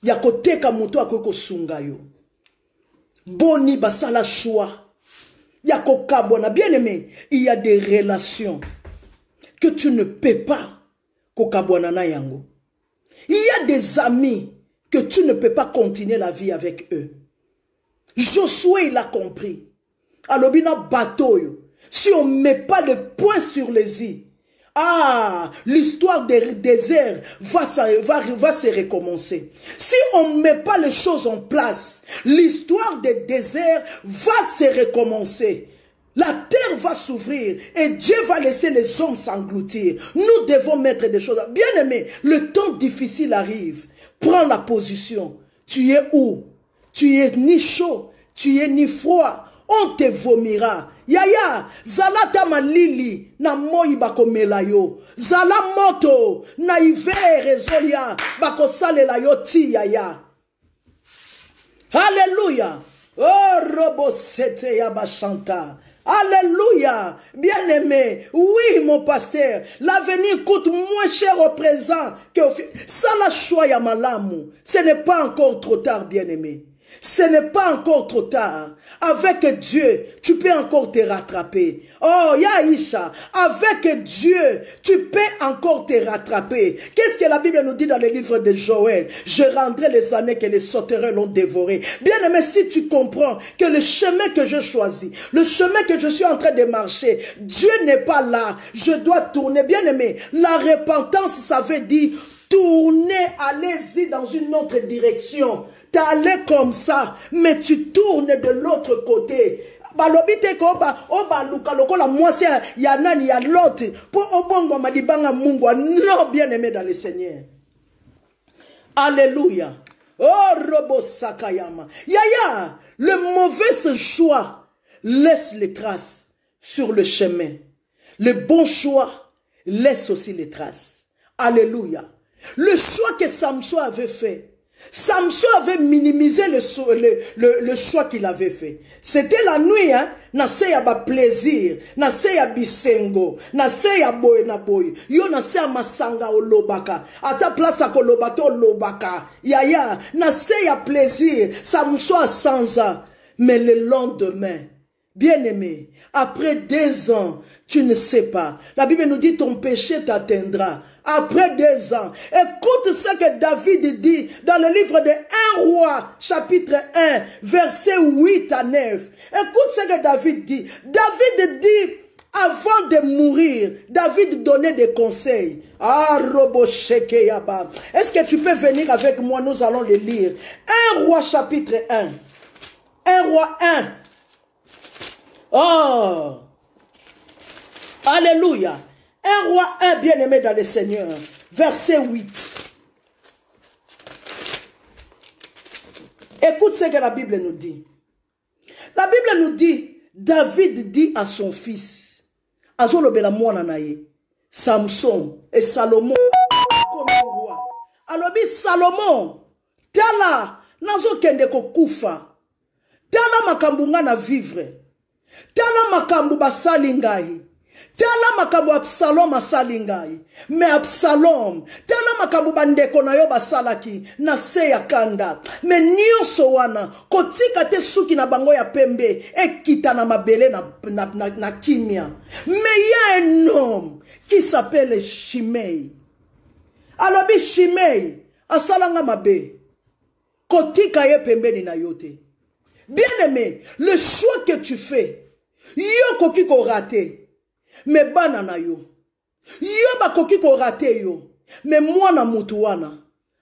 [SPEAKER 1] ya koteka muto akoko sunga yo. Boni basala choix ya kokabona. Bien aimé, il y a des relations que tu ne peux pas kokabona na yango. Il y a des amis que tu ne peux pas continuer la vie avec eux. Josué, il a compris. Alobina bateau yo. Si on ne met pas le point sur les i, l'histoire des déserts va se recommencer. Si on ne met pas les choses en place, l'histoire des déserts va se recommencer. La terre va s'ouvrir et Dieu va laisser les hommes s'engloutir. Nous devons mettre des choses. Bien aimé, le temps difficile arrive. Prends la position. Tu es où? Tu es ni chaud, tu es ni froid. On te vomira. Yaya, zalata malili na moi bakomela yo. Zala moto na hiver zoya bakosalela yo ti yaya. Alléluia. Oh robo sete ya bachanta. Alléluia. Bien aimé. Oui mon pasteur. L'avenir coûte moins cher au présent que au ça la choix ya malamu. Ce n'est pas encore trop tard bien aimé. Ce n'est pas encore trop tard. Avec Dieu, tu peux encore te rattraper. Oh, Yaïcha, avec Dieu, tu peux encore te rattraper. Qu'est-ce que la Bible nous dit dans le livre de Joël? Je rendrai les années que les sauterelles l'ont dévoré. Bien aimé, si tu comprends que le chemin que je choisis, le chemin que je suis en train de marcher, Dieu n'est pas là. Je dois tourner. Bien aimé, la repentance, ça veut dire tourner, allez-y dans une autre direction. T'allais comme ça, mais tu tournes de l'autre côté. Non, bien aimé dans le Seigneur. Alléluia. Oh, Robo Sakayama. Yaya, le mauvais choix laisse les traces sur le chemin. Le bon choix laisse aussi les traces. Alléluia. Le choix que Samson avait fait, Samson avait minimisé le choix qu'il avait fait. C'était la nuit, hein. Nase ya ba plaisir, nase ya bisengo, nase ya boy na boy. Yo nase ya masanga o lobaka. Ata place ko lobata o lobaka. Yaya, nase ya plaisir. Samson a 100 ans. Mais le lendemain, bien-aimé, après 2 ans, tu ne sais pas. La Bible nous dit ton péché t'atteindra. Après 2 ans, écoute ce que David dit dans le livre de 1 roi, chapitre 1, versets 8 à 9. Écoute ce que David dit. David dit, avant de mourir, David donnait des conseils. Ah, Robo Shekeyaba. Est-ce que tu peux venir avec moi? Nous allons le lire. 1 roi, chapitre 1. 1 roi 1. Oh! Alléluia! 1 roi 1 bien-aimé dans le Seigneur. Verset 8. Écoute ce que la Bible nous dit. La Bible nous dit, David dit à son fils, Azolobela mwana naye, Samson et Salomon comme roi. Alors Salomon, tala nazo kende ko kufa, tala makambu nga na vivre, tala makambu basali ngai, tala makambu Absalom asali ngai, mais Absalom, tala makambu bandeko na yo basalaki na se ya kanda, mais nyonso wana kotika te suki na bango ya pembe ekita na mabele na kimia. Mais il y a un homme qui s'appelle Shimei. Alors Shimei asalanga mabe kotika ye pembe ni na yote. Bien-aimé, le choix que tu fais, yo koki ko raté, mais banana yo. Yo ba koki ko raté yo, mais moi na mutu wana.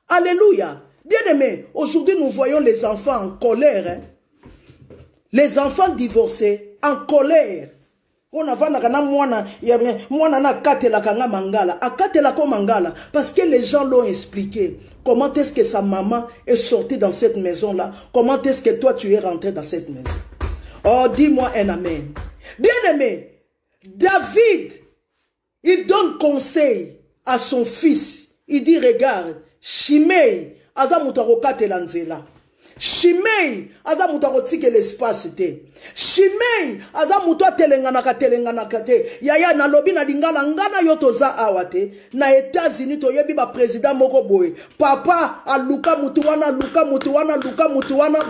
[SPEAKER 1] Alléluia. Bien-aimé, aujourd'hui nous voyons les enfants en colère. Hein? Les enfants divorcés en colère. On a mwana na katela kanga mangala. A katela ko mangala. Parce que les gens l'ont expliqué. Comment est-ce que sa maman est sortie dans cette maison-là? Comment est-ce que toi tu es rentré dans cette maison? Oh, dis-moi un amen. Bien-aimé, David, il donne conseil à son fils. Il dit, regarde, Shimei, aza mutaro katela nzela. Shimei, aza mutaro tike l'espace te. Shimei, aza muto telengana kate. Yaya na lobi na lingala ngana yotoza awate. Na États-Unis to yebi ba président moko boy. Papa aluka mutuwana, luka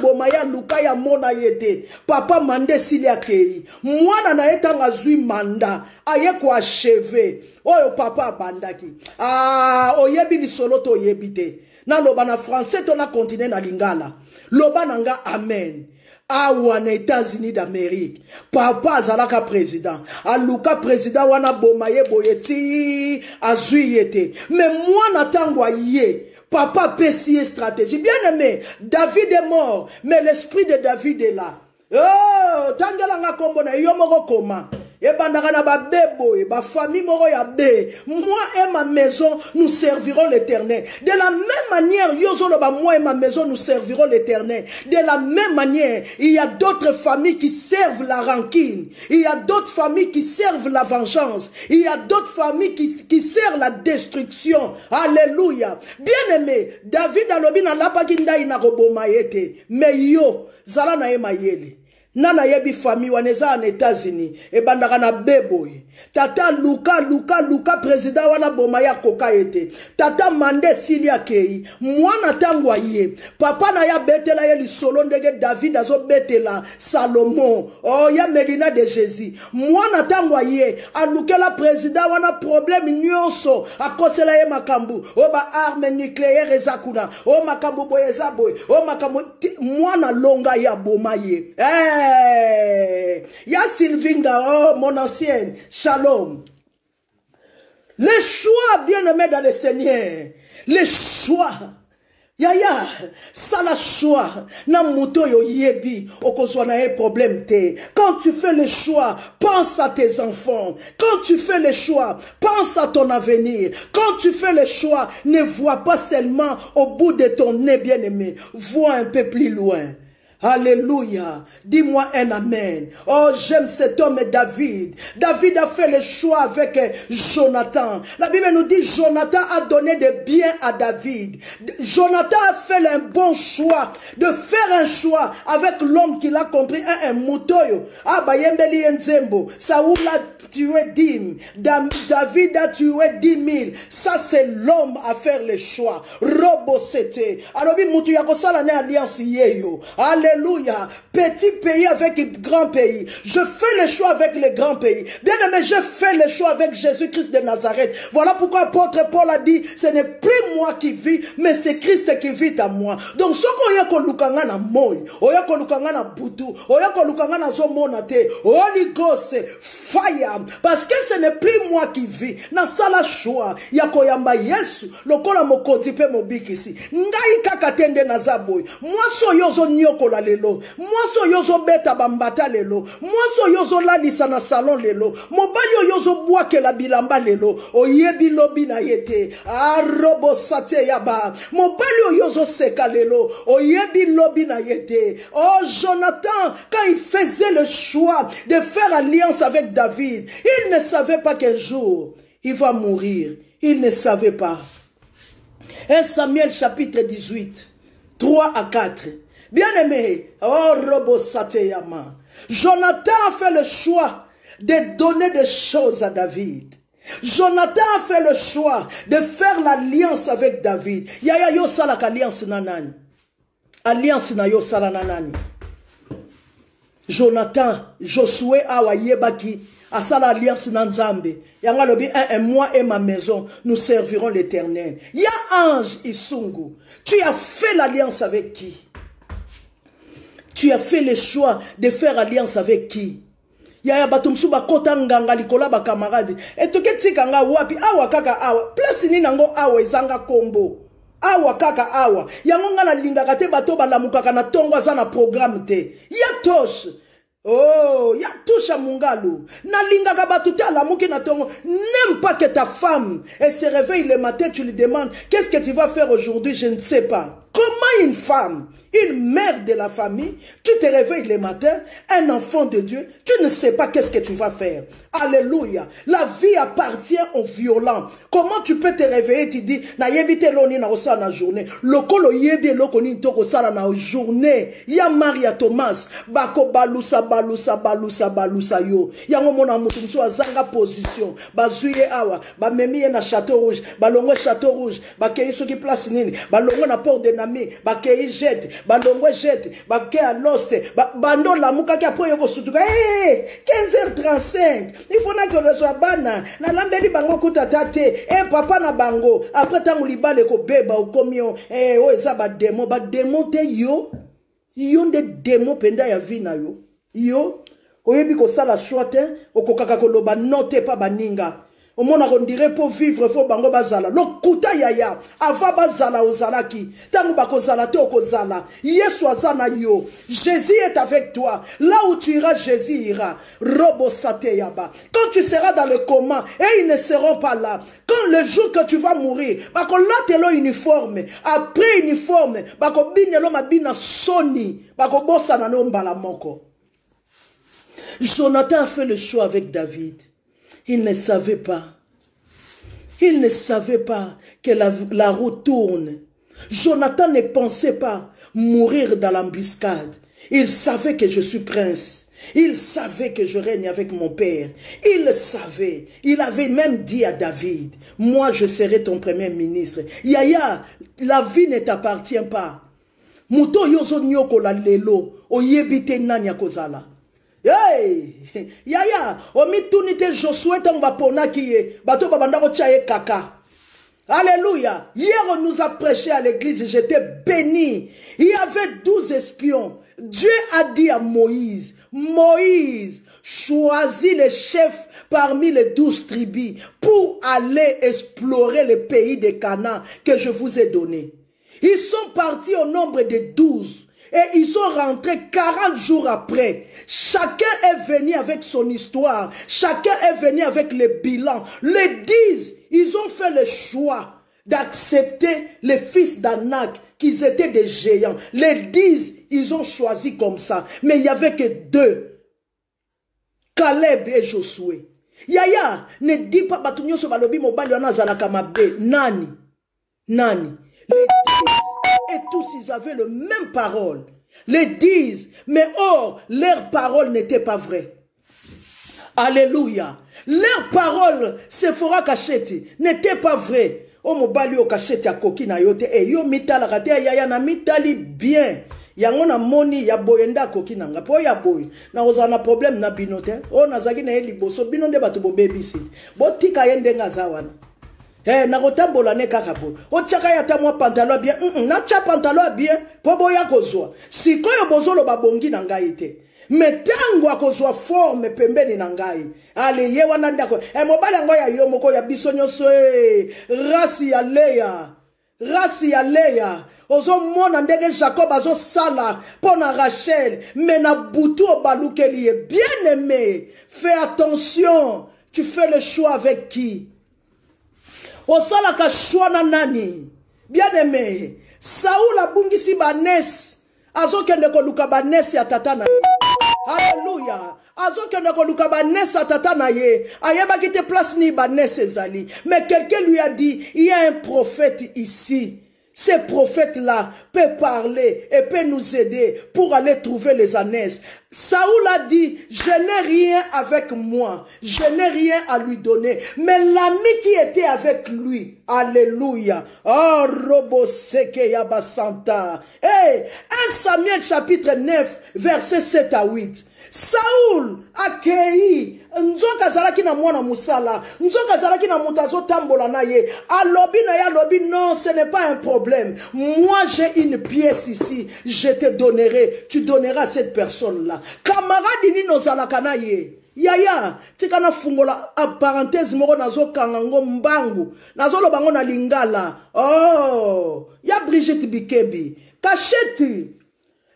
[SPEAKER 1] bomaya luka ya mona yete. Papa mande sili akei. Mwana na etanga zui manda. Aye kwa acheve. Oyo papa bandaki. Ah, oyebi ni solo to yebite. Na loba na français to na continent na lingala. Loba nanga amen. Awa na États-Unis d'Amérique. Papa azalaka président. Aluka président wana bomaye boyeti azuyete. Mais moi natangwa ye. Papa pesi stratégie. Bien aimé, David est mort, mais l'esprit de David est là. Oh, tangelanga kombo na yo moko koma. Et bandagana ba bebo et ba famille moro ya be. Moi et ma maison nous servirons l'Éternel. De la même manière, yozolo ba moi et ma maison nous servirons l'Éternel. De la même manière, il y a d'autres familles qui servent la rancune. Il y a d'autres familles qui servent la vengeance. Il y a d'autres familles qui servent la destruction. Alléluia. Bien aimé, David alobina lapaki ina roboma yete. Mais yo, zala na emayele. Nana yebi famille waneza en États-Unis e bandaka na beboy tata luka président wana bomaya koka ete tata mande silia kei mwana tangwa ye papa na ya betela ye lisolo ndenge David azo betela Salomon oh ya Medina de Jésus mwana tangwa ye alukela président wana problème nyonso akosela ye makambu o ba arme nucléaire ezakuna o makambu boyeza boy o makambu mwana longa ya bomaye ya Sylvinga, oh mon ancienne, shalom. Les choix, bien-aimés dans le Seigneur, les choix. Yaya, ça la choix. Na moto yo yebi, okozwa na un problème te. Quand tu fais le choix, pense à tes enfants. Quand tu fais le choix, pense à ton avenir. Quand tu fais le choix, ne vois pas seulement au bout de ton nez, bien-aimé. Vois un peu plus loin. Alléluia. Dis-moi un amen. Oh, j'aime cet homme David. David a fait le choix avec Jonathan. La Bible nous dit Jonathan a donné des biens à David. Jonathan a fait un bon choix de faire un choix avec l'homme qu'il a compris. Un moutoyo. Ah, bayembeli enzembo. Saoul a tué 10. David a tué 10 000. Ça, c'est l'homme à faire le choix. Robo c'était. Alors, moutou yako salane alliance yeyo. Alléluia. Petit pays avec grand pays. Je fais le choix avec les grands pays. Bien aimé, je fais le choix avec Jésus-Christ de Nazareth. Voilà pourquoi l'apôtre Paul a dit, ce n'est plus moi qui vis, mais c'est Christ qui vit à moi. Donc, ce qu'on y a qu'on lukanga na moi, oya qu'on lukanga na butu, oya qu'on lukanga na zomonate, Holy Ghost, fire. Parce que ce n'est plus moi qui vis. Na sala choix. Ya koyamba Yesu, lokola mokoti pe mobikisi. Ngai kakatende na zaboy. Moi so yozo nyoko tambola lelo. Mwaso yozo beta bambata lelo. Mwaso yozo lalisa na salon lelo. Mobali yozo boake la bilamba lelo. Oyebi lobi na yete. Arobo sate yaba. Mobali yozo seka lelo. Oyebi lobi na yete. Oh Jonathan, quand il faisait le choix de faire alliance avec David, il ne savait pas qu'un jour il va mourir. Il ne savait pas. 1 Samuel chapitre 18, 3 à 4. Bien-aimé, oh Robo Sateyama, Jonathan a fait le choix de donner des choses à David. Jonathan a fait le choix de faire l'alliance avec David. Yaya yo salak alliance nanani. Alliance na yo salananani. Jonathan, Josué awa yebaki. À ça l'alliance Nanzambe. Yangalobi, moi et ma maison, nous servirons l'Éternel. Ya ange Isungu. Tu as fait l'alliance avec qui? Tu as fait le choix de faire alliance avec qui? Yaya batumsu bakota nganga likola ba camarade. Et toketi kanga wapi awa kaka awa. Place ni nango awa izanga kombo. Awa kaka awa. Yango ngana lingaka te bato balamukaka na tongo azana programme te. Ya toshe. Oh, ya touche à Mungalo. Nalinga kabatuté à la mouki na tongo. N'aime pas que ta femme, elle se réveille le matin, tu lui demandes, qu'est-ce que tu vas faire aujourd'hui? Je ne sais pas. Comment une femme, une mère de la famille, tu te réveilles le matin, un enfant de Dieu, tu ne sais pas qu'est-ce que tu vas faire. Alléluia. La vie appartient aux violents. Comment tu peux te réveiller, tu dis, na yebite loni na osa na journée. Lokolo yebi loko ni toko sala na journée. Ya Maria Thomas, bako balusa yo. Yango mona mutumso azanga position. Bazuye awa, ba memiye na Château Rouge, balongwe Château Rouge, bakei soki place nini, balongwe na Port de Nami, bakei jette, balongwe jette, bakei à l'oste, bando la muka ki apo yoko sutuka. 15h35. Il faut que je sois bana. Na lambeli bango kutatate. Papa na bango. Après tangu libale ko beba ou komio. O eza ba demo. Ba demo te yo. Yo de demo penda ya vi na yo. Yo. Oyebi ko sala choite. Okokaka ko loba note pa baninga. Au monde on dirait pour vivre faut bango bazala. Lokuta yaya. Ava bazala ozalaki. Tangu bako zala te okozala. Yesu azana yo. Jésus est avec toi. Là où tu iras, Jésus ira. Robo sateyaba. Quand tu seras dans le coma et ils ne seront pas là. Quand le jour que tu vas mourir, bako latelo uniforme. Après uniforme, bako binelo mabina soni. Bako bossa na nombala moko. Jonathan a fait le choix avec David. Il ne savait pas. Il ne savait pas que la roue tourne. Jonathan ne pensait pas mourir dans l'embuscade. Il savait que je suis prince. Il savait que je règne avec mon père. Il le savait. Il avait même dit à David, moi je serai ton premier ministre. Yaya, la vie ne t'appartient pas. Muto yozo nyoko la lelo, oyebite nanya kozala. Hey, yaya, omitunite Josué tamba pona kiye, bato babandako chaye kaka. Alléluia. Hier on nous a prêché à l'église, j'étais béni. Il y avait 12 espions. Dieu a dit à Moïse, Moïse, choisis les chefs parmi les 12 tribus pour aller explorer le pays de Canaan que je vous ai donné. Ils sont partis au nombre de 12. Et ils sont rentrés 40 jours après. Chacun est venu avec son histoire. Chacun est venu avec le bilan. Les 10, ils ont fait le choix d'accepter les fils d'Anak, qu'ils étaient des géants. Les 10, ils ont choisi comme ça. Mais il n'y avait que 2. Caleb et Josué. Yaya, ne dis pas batunyo so balobi mobali wana zalaka mabe. Nani. Nani. Les 10. Et tous, ils avaient le même parole. Les 10. Mais or, leur parole n'était pas vraie. Alléluia. Leur parole, Sephora Kacheti, n'était pas vraie. Oh, mobali o Kacheti a koki na yote. E yo mitala kate yaya na mitali bien. Yango na moni ya boyenda koki nanga. Po ya boy. Na ozana problème na binote. Oh, na zagi na eli boso. Binonde batu bo babysit. Bo tika yende nga zawana. Na kotambola ne kaka bo. O chaka ya ta mwa pantalon bien. Na cha pantalon bien. Po boya kozwa. Sikoyo bozolo babongi na ngai te. Metango akozwa forme pembeni na ngai. Ale ye wana ndako. Mobala ngo ya yo moko ya biso nyoso rasi ya Leya. Rasi ya Léa, ozo mona ndenge Jacob azo sala pona Rachel, mais na butu obaluke liye. Bien aimé, fais attention, tu fais le choix avec qui? Osala ka choix na nani? Bien aimé, Saoul abungisi banes, azo kende koluka banes ya tata na ye. Alléluia. Azo kende koluka banes ya tata na ye. Ayeba ki te place ni banes ezali. Mais quelqu'un lui a dit, il y a un prophète ici. Ce prophète-là peut parler et peut nous aider pour aller trouver les ânesses. Saoul a dit, je n'ai rien avec moi, je n'ai rien à lui donner. Mais l'ami qui était avec lui, alléluia. Oh, Roboseke Yabasanta. Hey, 1 Samuel chapitre 9, versets 7 à 8. Saoul akei nzoka zalaki na mwana musala nzoka zalaki na mutazo tambola na ye alobi na ya lobi non ce n'est pas un problème, moi j'ai une pièce ici, je te donnerai, tu donneras à cette personne là. Camarade ni nozalaka na ye yaya tika na fungola a parenthèse moko nazo kangango mbangu nazo lobango na lingala. Oh ya Brigitte Bikebi Kacheti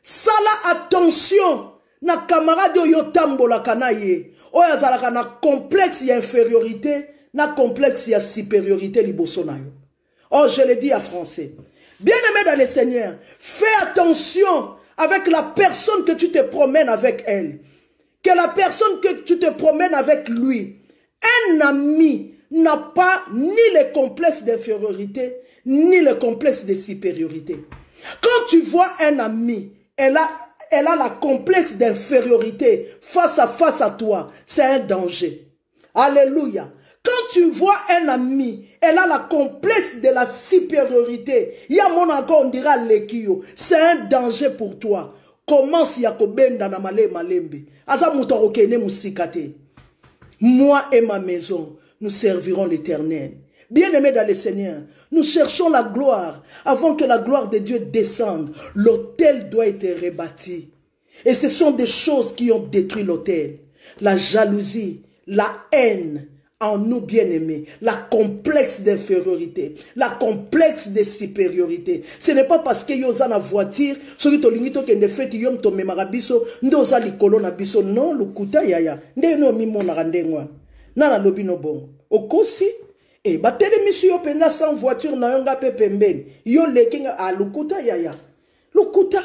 [SPEAKER 1] sala attention na camarade yo tambola kanaye oya zalaka na complexe ya infériorité na complexe ya supériorité liboso na yo. Oh, je le dis en français. Bien-aimé dans le Seigneur, fais attention avec la personne que tu te promènes avec elle. Que la personne que tu te promènes avec lui, un ami n'a pas ni le complexe d'infériorité ni le complexe de supériorité. Quand tu vois un ami, elle a la complexe d'infériorité face à toi, c'est un danger. Alléluia. Quand tu vois un ami, elle a la complexe de la supériorité. Il y a mon encore, on dira lekio. C'est un danger pour toi. Commence ya kobenda na malembe. Aza mutorokene musikate. Moi et ma maison, nous servirons l'Éternel. Bien-aimés dans le Seigneur, nous cherchons la gloire. Avant que la gloire de Dieu descende, l'autel doit être rebâti. Et ce sont des choses qui ont détruit l'autel. La jalousie, la haine en nous bien-aimés, la complexe d'infériorité, la complexe de supériorité. Ce n'est pas parce que yoza na voiture, soki to lingito ke ndefeti yom to memara biso, ndoza likolo na biso, non, lukuta yaya, nde no mimona randengwa. Nana lobi no bon. Okosi, eh, batele misu yo penda sans voiture na yonga pe pembeni. Yo lekinga a lukuta yaya. Lukuta.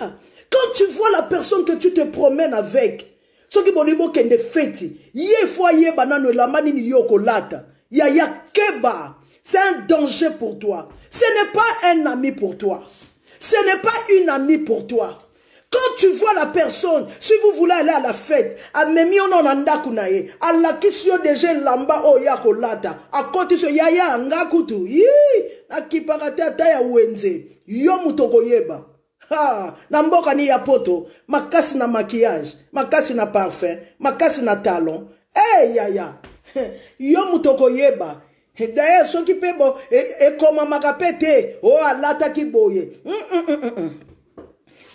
[SPEAKER 1] Quand tu vois la personne que tu te promènes avec, ce qui bolibo kende feti, ye foye banano la manini yoko lata, yaya keba, c'est un danger pour toi. Ce n'est pas un ami pour toi. Ce n'est pas une amie pour toi. Quand tu vois la personne, si vous voulez aller à la fête, à memi on en anda kunaye, à la kisio déjà lamba o yako lata, à côté ce yaya ngakutu, yi, na kiparate ataya wenze, yo mutoko yeba. Ah, na mboka ni ya poto, makasi na maquillage, makasi na parfum, makasi na talon. Eh yaya, yo mutoko yeba. D'ailleurs, ceux qui peuvent, et comme makapete, oh alata ki boye.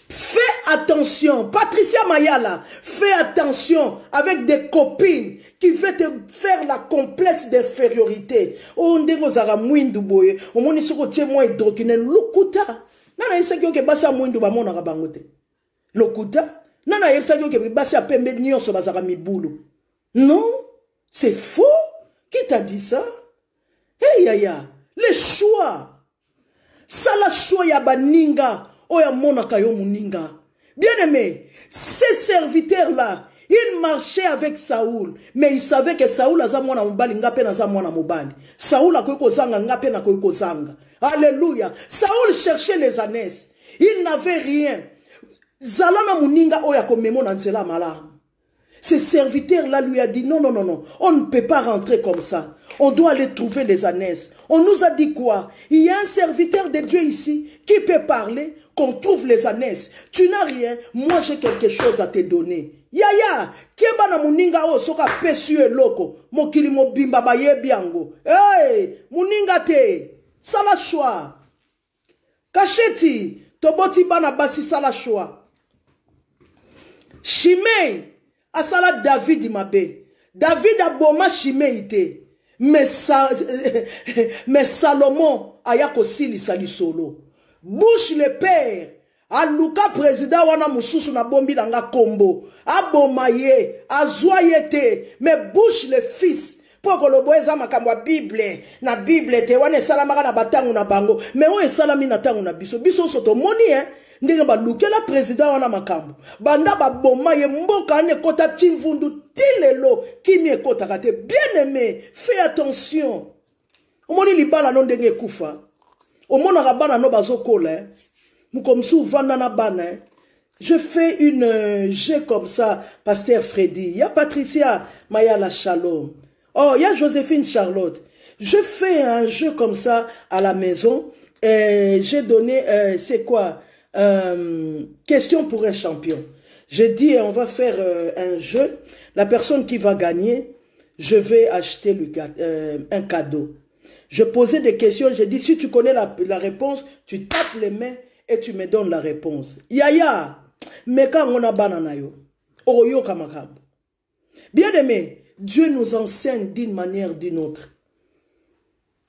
[SPEAKER 1] Fais attention, Patricia Mayala, fais attention avec des copines qui veulent te faire la complexe d'infériorité. Oh, ndengo zara mwindu boye, o moni soko tie mo hydrokine lukuta. Nana yesaki ke basi ya mwindu ba mona ka bangote. Lokuta, nana yesaki ke basi ya pembe nyonso bazaka mibulu. Non, c'est faux. Qui t'a dit ça? Hey yaya, le choix. Ça la choix ya baninga. Oya mona kayo muninga. Bien-aimé, ces serviteurs-là, ils marchaient avec Saoul, mais ils savaient que Saoul a zamona mobali ngape na zamona mobali. Saoul a koyko zanga ngape na koyko zanga. Alléluia. Saoul cherchait les ânesses. Il n'avait rien. Zalana muninga oya komemo na nzela malamu. Ce serviteur-là lui a dit non, non, non, non, on ne peut pas rentrer comme ça. On doit aller trouver les ânesses. On nous a dit quoi? Il y a un serviteur de Dieu ici qui peut parler, qu'on trouve les ânesses. Tu n'as rien, moi j'ai quelque chose à te donner. Yaya, keba na muninga o soka pesu eloko, mokili mobimba baye biango. Hey, muninga te, sala choix. Kacheti, toboti bana basi sala choix. Shimei, asala David mabe. David a boma Shimei ite. mais Salomon aya kosilisa lisolo. Bush le père aluka président wana mususu na bombi langa kombo abomaye azwayete, mais Bush le fils poko loboeza makambo Bible na Bible te wana salamaka na batangu na bango, mais o esalami na tangu na biso soto moni ndenge balukela président wana makambo banda babomaye mboka ne kota timvundu tilelo kimi ekota kate. Bien aimé, fais attention. Omoni libala non ndenge kufa. Omona rabana no bazokola. Mukomsu vanda na bana. Je fais une jeu comme ça, Pasteur Freddy. Il y a Patricia Mayala Shalom. Oh, il y a Joséphine Charlotte. Je fais un jeu comme ça à la maison. J'ai donné, c'est quoi? Question pour un champion. J'ai dit, on va faire un jeu. La personne qui va gagner, je vais acheter un cadeau. Je posais des questions, j'ai dit, si tu connais la réponse, tu tapes les mains et tu me donnes la réponse. Yaya, mais quand on a banana yo, oyo kamakam. Bien aimé, Dieu nous enseigne d'une manière ou d'une autre.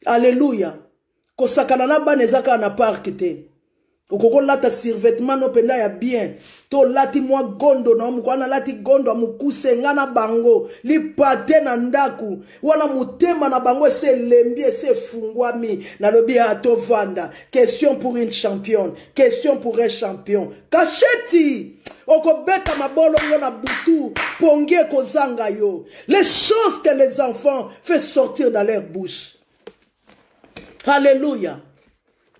[SPEAKER 1] Alléluia. Kosakanana banezaka na parkite. Okoko lata survêtement no penda ya bien. To lati mwa gondo na mukwana lati gondo mukuse ngana bango. Li pate na ndaku. Wana mutema na bango se lembi se fungwami. Na lobi ato vanda. Question pour une championne. Question pour un champion. Kacheti. Oko beta mabolo na butu. Ponge kozanga yo. Les choses que les enfants font sortir dans leur bouche. Alléluia.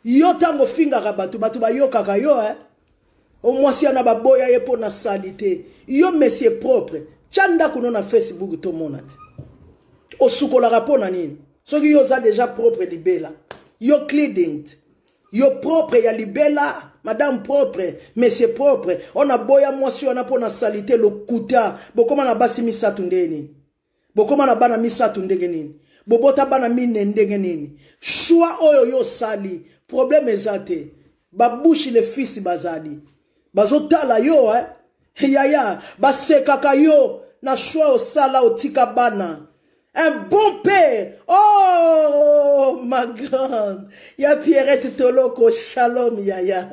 [SPEAKER 1] Yo tango finga rabatu batu ba yo kaka yo o mwasi ana baboya yepo na salite yo monsieur propre chanda kuno na Facebook to monate o sukola rapona nini soki yo za déjà propre libela yo cleaning yo propre ya libela madame propre monsieur propre on a boya mwasi ona po na salite lokuta bokoma na basi misatu ndeni bokoma na bana misatu ndenge nini bobota bana mine ndenge nini choix oyo yo sali problème ezate babouche le fils bazali bazotala yo yaya basekaka yo na choix osala otika bana un bon père. Oh ma grande ya Pierrette Toloko shalom yaya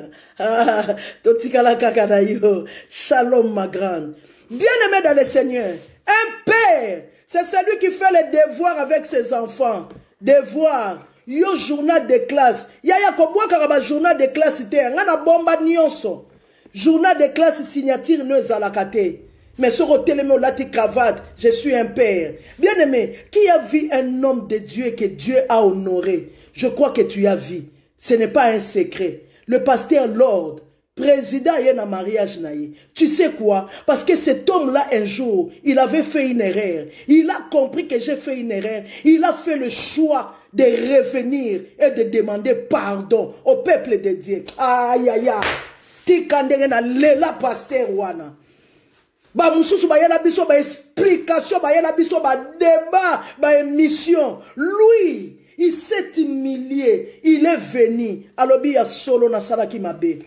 [SPEAKER 1] totika la kaka na yo shalom ma grande bien-aimé dans le Seigneur. Un père, c'est celui qui fait les devoirs avec ses enfants. Devoirs. Yo journal de classe. Yaya kobwa karaba journal de classe te. Ngana bomba nyonso. Journal de classe signature ne zalakate. Mais sur le télémo lati cravate, je suis un père. Bien aimé, qui a vu un homme de Dieu que Dieu a honoré? Je crois que tu as vu. Ce n'est pas un secret. Le pasteur Lord, président y a un mariage naïe. Tu sais quoi? Parce que cet homme-là, un jour, il avait fait une erreur. Il a compris que j'ai fait une erreur. Il a fait le choix de revenir et de demander pardon au peuple de Dieu. Aïe, aïe, aïe. Tikandenge na lela pasteur wana. Ba mususu ba yela biso ba explication, ba yela biso ba débat, ba émission. Lui, il s'est humilié. Il est venu. Alobi ya solo na salaki mabe.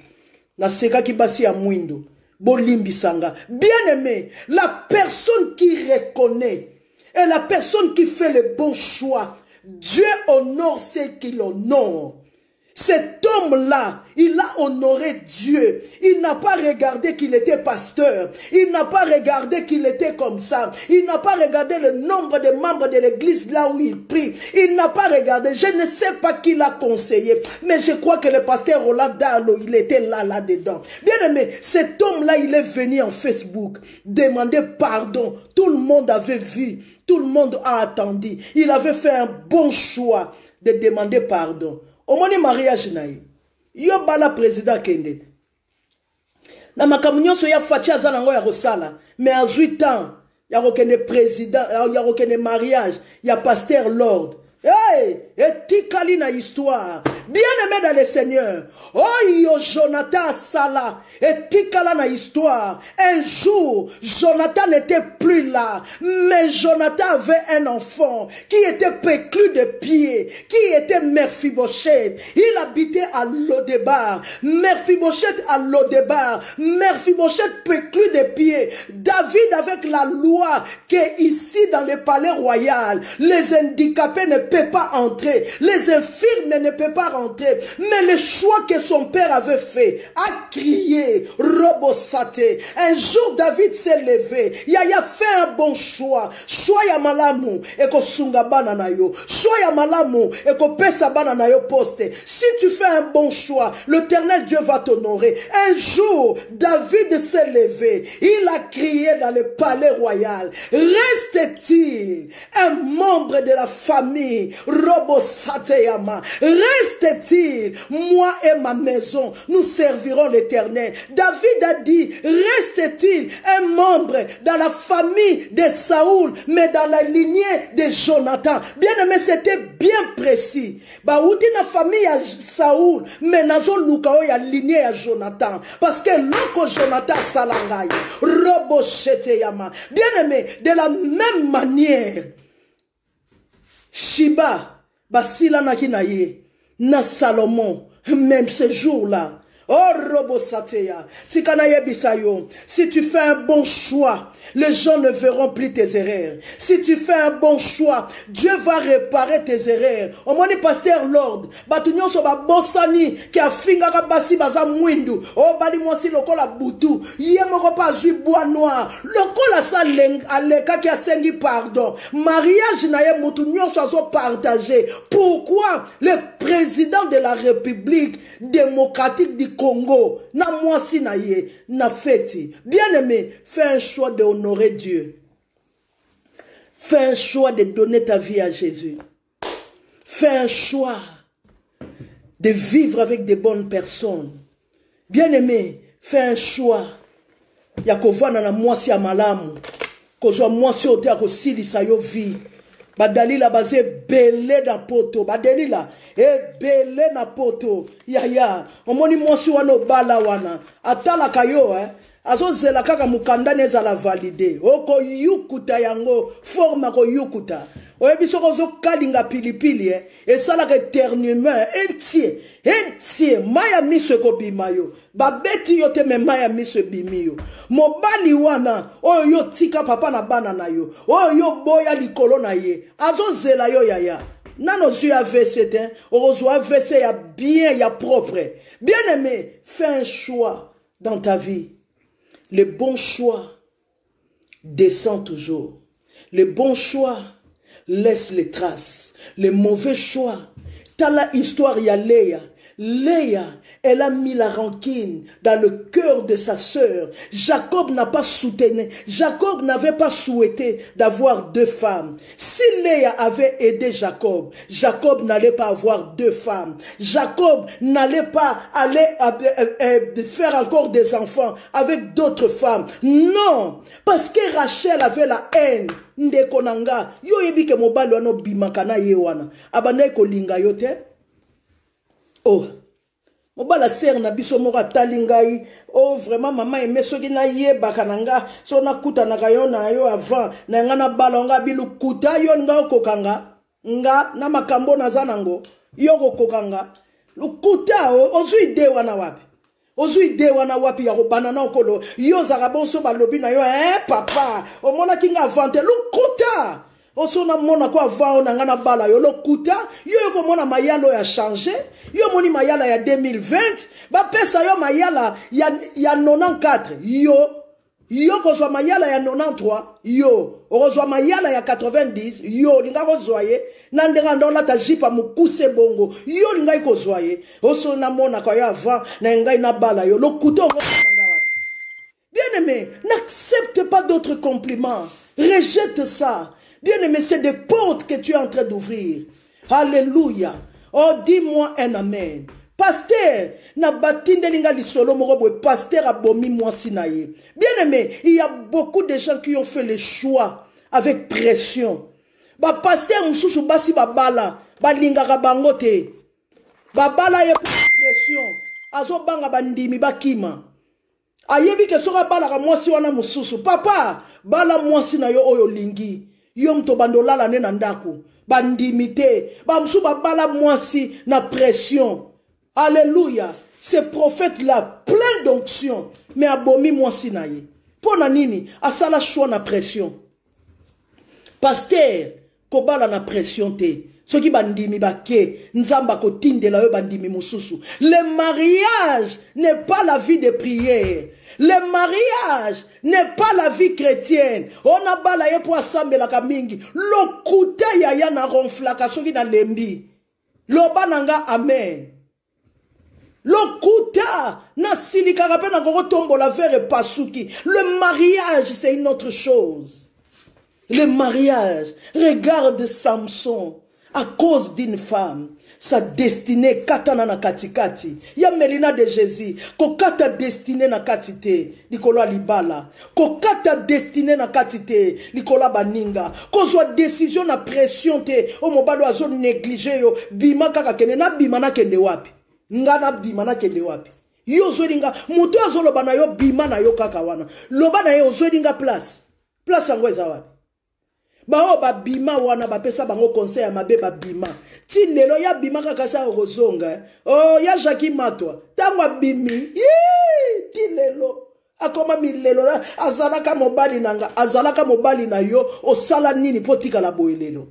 [SPEAKER 1] Na seka ki basi ya mwindo. Bolimbi sanga. Bien aimé, la personne qui reconnaît et la personne qui fait le bon choix, Dieu honore ceux qui l'honorent. Cet homme-là, il a honoré Dieu. Il n'a pas regardé qu'il était pasteur. Il n'a pas regardé qu'il était comme ça. Il n'a pas regardé le nombre de membres de l'église là où il prie. Il n'a pas regardé. Je ne sais pas qui l'a conseillé. Mais je crois que le pasteur Roland Darlo, il était là-dedans. Bien aimé, cet homme-là, il est venu en Facebook demander pardon. Tout le monde avait vu. Tout le monde a attendu. Il avait fait un bon choix de demander pardon. Au moment du mariage naïe, yo bala président kende. Na makamunyo so ya fatia zanango ya rosala, mais à 8 ans, ya rokene président, ya rokene mariage, ya pasteur Lord. Hey, etikali na histoire. Bien-aimé dans le Seigneur, oh yo Jonathan Sala, etikala na histoire. Un jour, Jonathan n'était plus là, mais Jonathan avait un enfant qui était péclu de pied, qui était Mephibosheth. Il habitait à Lodebar. Mephibosheth à Lodebar. Mephibosheth péclu de pied. David avec la loi que ici dans le palais royal, les handicapés ne peuvent pas entrer, les infirmes ne peuvent pas rentrer, mais le choix que son père avait fait, a crié, Robosate. Un jour David s'est levé, Yaya fait un bon choix, choix ya malamu, eko sunga banana yo, choix ya malamu, eko pesa banana yo poste. Si tu fais un bon choix, l'Éternel Dieu va t'honorer. Un jour, David s'est levé, il a crié dans le palais royal, reste-t-il un membre de la famille Robosateyama? Reste-t-il, moi et ma maison, nous servirons l'Éternel? David a dit, reste-t-il un membre dans la famille de Saoul, mais dans la lignée de Jonathan? Bien aimé, c'était bien précis. Bah, ou la famille à Saoul, mais nazo lukao ya lignée à Jonathan. Parce que loko Jonathan salangai, Robosateyama. Bien aimé, de la même manière, Shiba, basila na kinaye, na Salomon, même ce jour-là. Oh, Robosateya, Tikanaye Bisayo, si tu fais un bon choix, les gens ne verront plus tes erreurs. Si tu fais un bon choix, Dieu va réparer tes erreurs. Au moins, pasteur Lord, Batunyon soba bosani, qui a fingaka basi baza mwindu, oh, bali mwasi lokola butu, yemoko pa zui bois noir, lokola sa aleka qui a sengi pardon. Mariage naye mutunyon sozo partagé. Pourquoi le président de la République démocratique du Congo, na mwasi na ye, na feti. Bien-aimé, fais un choix de honorer Dieu. Fais un choix de donner ta vie à Jésus. Fais un choix de vivre avec des bonnes personnes. Bien-aimé, fais un choix. Ya kovana na mwasi ya malamu. Kozwa mwasi ote ya kosilisa yo vie. Badalila baze belé na poto. Badalila belé na poto. Ya. Omoni mwasi wano bala wana. Atala kayo azo zela kaka mukanda neza la valide. Oko yukuta yango. Forma ko yukuta. Oyebiso kozo kalinga pilipili esala ke éternuement entier maya miso kobimayo babeti yote me maya miso bimiyo mobali wana oyo tika papa na bana na yo oyo boya likolo na ye azozela yo yaya nano zu AVC ozo AVC ya bien ya propre. Bien aimé, fais un choix dans ta vie. Le bon choix descend toujours. Le bon choix laisse les traces. Les mauvais choix. T'as la histoire, il y a Léa. Léa, elle a mis la rancune dans le cœur de sa sœur. Jacob n'a pas soutenu. Jacob n'avait pas souhaité d'avoir deux femmes. Si Léa avait aidé Jacob, Jacob n'allait pas avoir deux femmes. Jacob n'allait pas aller faire encore des enfants avec d'autres femmes. Non, parce que Rachel avait la haine. Ndekonanga, yo yebi ke mobali wano bimakana ye wana. Abana ko linga yote. Oh, mobala ser na biso moko talingai. Oh, vraiment maman aimé soki na ye bakananga. So na kuta na kayo na yo avant. Na nga na balonga bilu kuta yo nga kokanga. Nga na makambo na zanango. Yo kokanga. Lukuta ozu ide wana wapi. Ozu ide wana wapi ya banana okolo. Yo zarabonso balobi na yo papa. Omona kinga vante lukuta. Oso na mona kwa vao na ngana bala yo lokuta. Yo ko mona mayalo ya changer. Yo moni mayala ya 2020. Ba pesa yo mayala ya 94. Yo kozwa mayala ya 93. Yo kozwa mayala ya 90. Yo linga kozwaye. Nandenga ndola ta jipa mukuse bongo. Yo linga kozwaye. Oso na mona kwa yo avant na ngai na bala yo lokuta. Bien-aimé, n'accepte pas d'autres compliments. Rejette ça. Bien-aimé, c'est des portes que tu es en train d'ouvrir. Alléluia. Oh, dis-moi un amen. Pasteur, na batinde linga lisolo morobo, pasteur abomi moi sinaye. Bien-aimé, il y a beaucoup de gens qui ont fait le choix avec pression. Ba pasteur mususu basi babala. balingaka bango te. Babala ye pression. Azo banga bandimi bakima. Ayebi ke soka balaka mwasi wana mususu. Papa, bala mwasi na yo oyo lingi. Yo mto bandolala ne na ndako. Bandimi te. Bamsu babala mwasi na pression. Alléluia. Ces prophètes-là, plein d'onction. Mais abomi mwasi na ye. Pona nini, asala choix na pression. Pasteur, kobala na pression te. Soki bandimi bake, nzamba kotindela yo bandimi mususu. Le mariage n'est pas la vie de prière. Le mariage n'est pas la vie chrétienne. On a balaye pour assembler la kamingi. Lo koute ya na ronflaka soki na lembi. Loba nanga amen. Lokuta na silika rape na koko tombo la verre pasuki. Le mariage c'est une autre chose. Le mariage, regarde Samson à cause d'une femme. Sa destinée katana na katikati. Ya melina de Jésus. Kokata destinée na katite. Nikola libala. Kokata destinée na katite. Nikola baninga. Kozwa décision na pression te. O mobalo azo négligé yo. Bima kaka kene na bima na kende wapi. Ngana bima na kende wapi. Yo zolinga. Muto azo loba na yo bima na yo kaka wana. Loba na yo zolinga place. Place yango eza wapi. Bao ba bima wana ba pesa bango conseil ya mabe ba bima. Ti lelo ya bima kaka sa kozonga. Oh ya Jackie Matwa. Tangwa bimi. Ti lelo. Akoma mi lelo la azalaka mobali nanga. Azalaka mobali na yo osala nini potika la boelelo.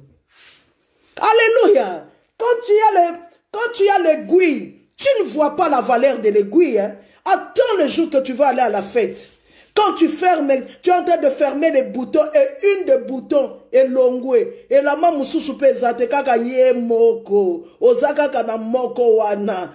[SPEAKER 1] Alléluia. Quand tu as l'aiguille, tu ne vois pas la valeur de l'aiguille. Hein? Attends le jour que tu vas aller à la fête. Quand tu fermes, tu es en train de fermer les boutons et une des boutons est longoué. Et la maman mususu pezate kaka ye moko. Ozaka kana moko wana.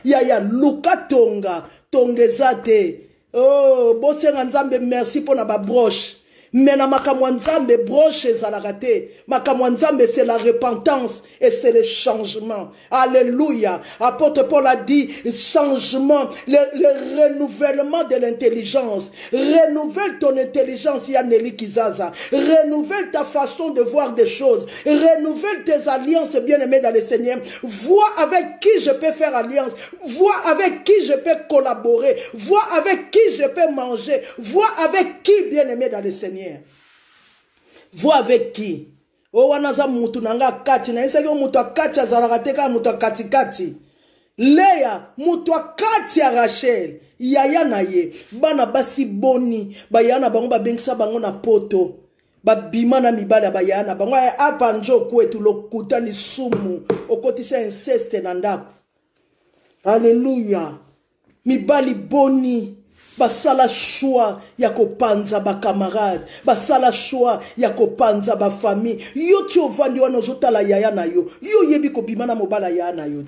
[SPEAKER 1] Ya luka tonga. Tongezate. Oh, bosenga nzambe merci pour na ba broche. Mais na makamwa nzambe broche zalakate. Makamwa nzambe c'est la repentance et c'est le changement. Alléluia. Apôtre Paul a dit changement, le renouvellement de l'intelligence. Renouvelle ton intelligence, Yaneli Kizaza. Renouvelle ta façon de voir des choses. Renouvelle tes alliances bien-aimées dans le Seigneur. Vois avec qui je peux faire alliance. Vois avec qui je peux collaborer. Vois avec qui je peux manger. Vois avec qui bien-aimé dans le Seigneur. Vois avec qui. O wanaza mutu nanga kati na isaki mutu akati azarakateka mutu akati kati. Leya mutu akati ya Rachel. Yaya na ye. Bana basi boni. Bayana bango babengisa bango na poto. Babima na mibala bayana bango. Apa njo kwetu lokuta ni sumu. Okotisa inceste na ndaku. Alléluia. Mibali boni. Basala choix ya kopanza ba camarade, basala choix ya kopanza ba famille. Yo tu ovandi wana ozotala yaya na yo. Yo yebi ko bimana mobala yaya na yo.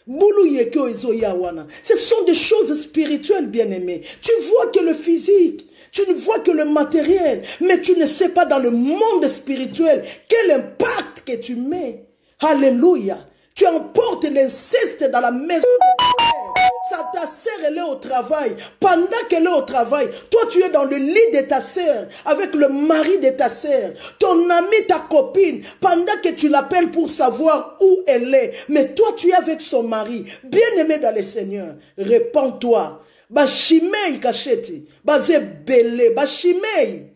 [SPEAKER 1] Boulou yeke ezo ya wana. Ce sont des choses spirituelles bien-aimées. Tu vois que le physique, tu ne vois que le matériel, mais tu ne sais pas dans le monde spirituel quel impact que tu mets. Alléluia. Tu emportes l'inceste dans la maison de ta sœur. Ça, ta sœur, elle est au travail. Pendant qu'elle est au travail, toi, tu es dans le lit de ta sœur, avec le mari de ta sœur, ton ami, ta copine, pendant que tu l'appelles pour savoir où elle est. Mais toi, tu es avec son mari, bien-aimé dans le Seigneur. Répands-toi. Bashimei kacheti. Baze bele. Bashimei.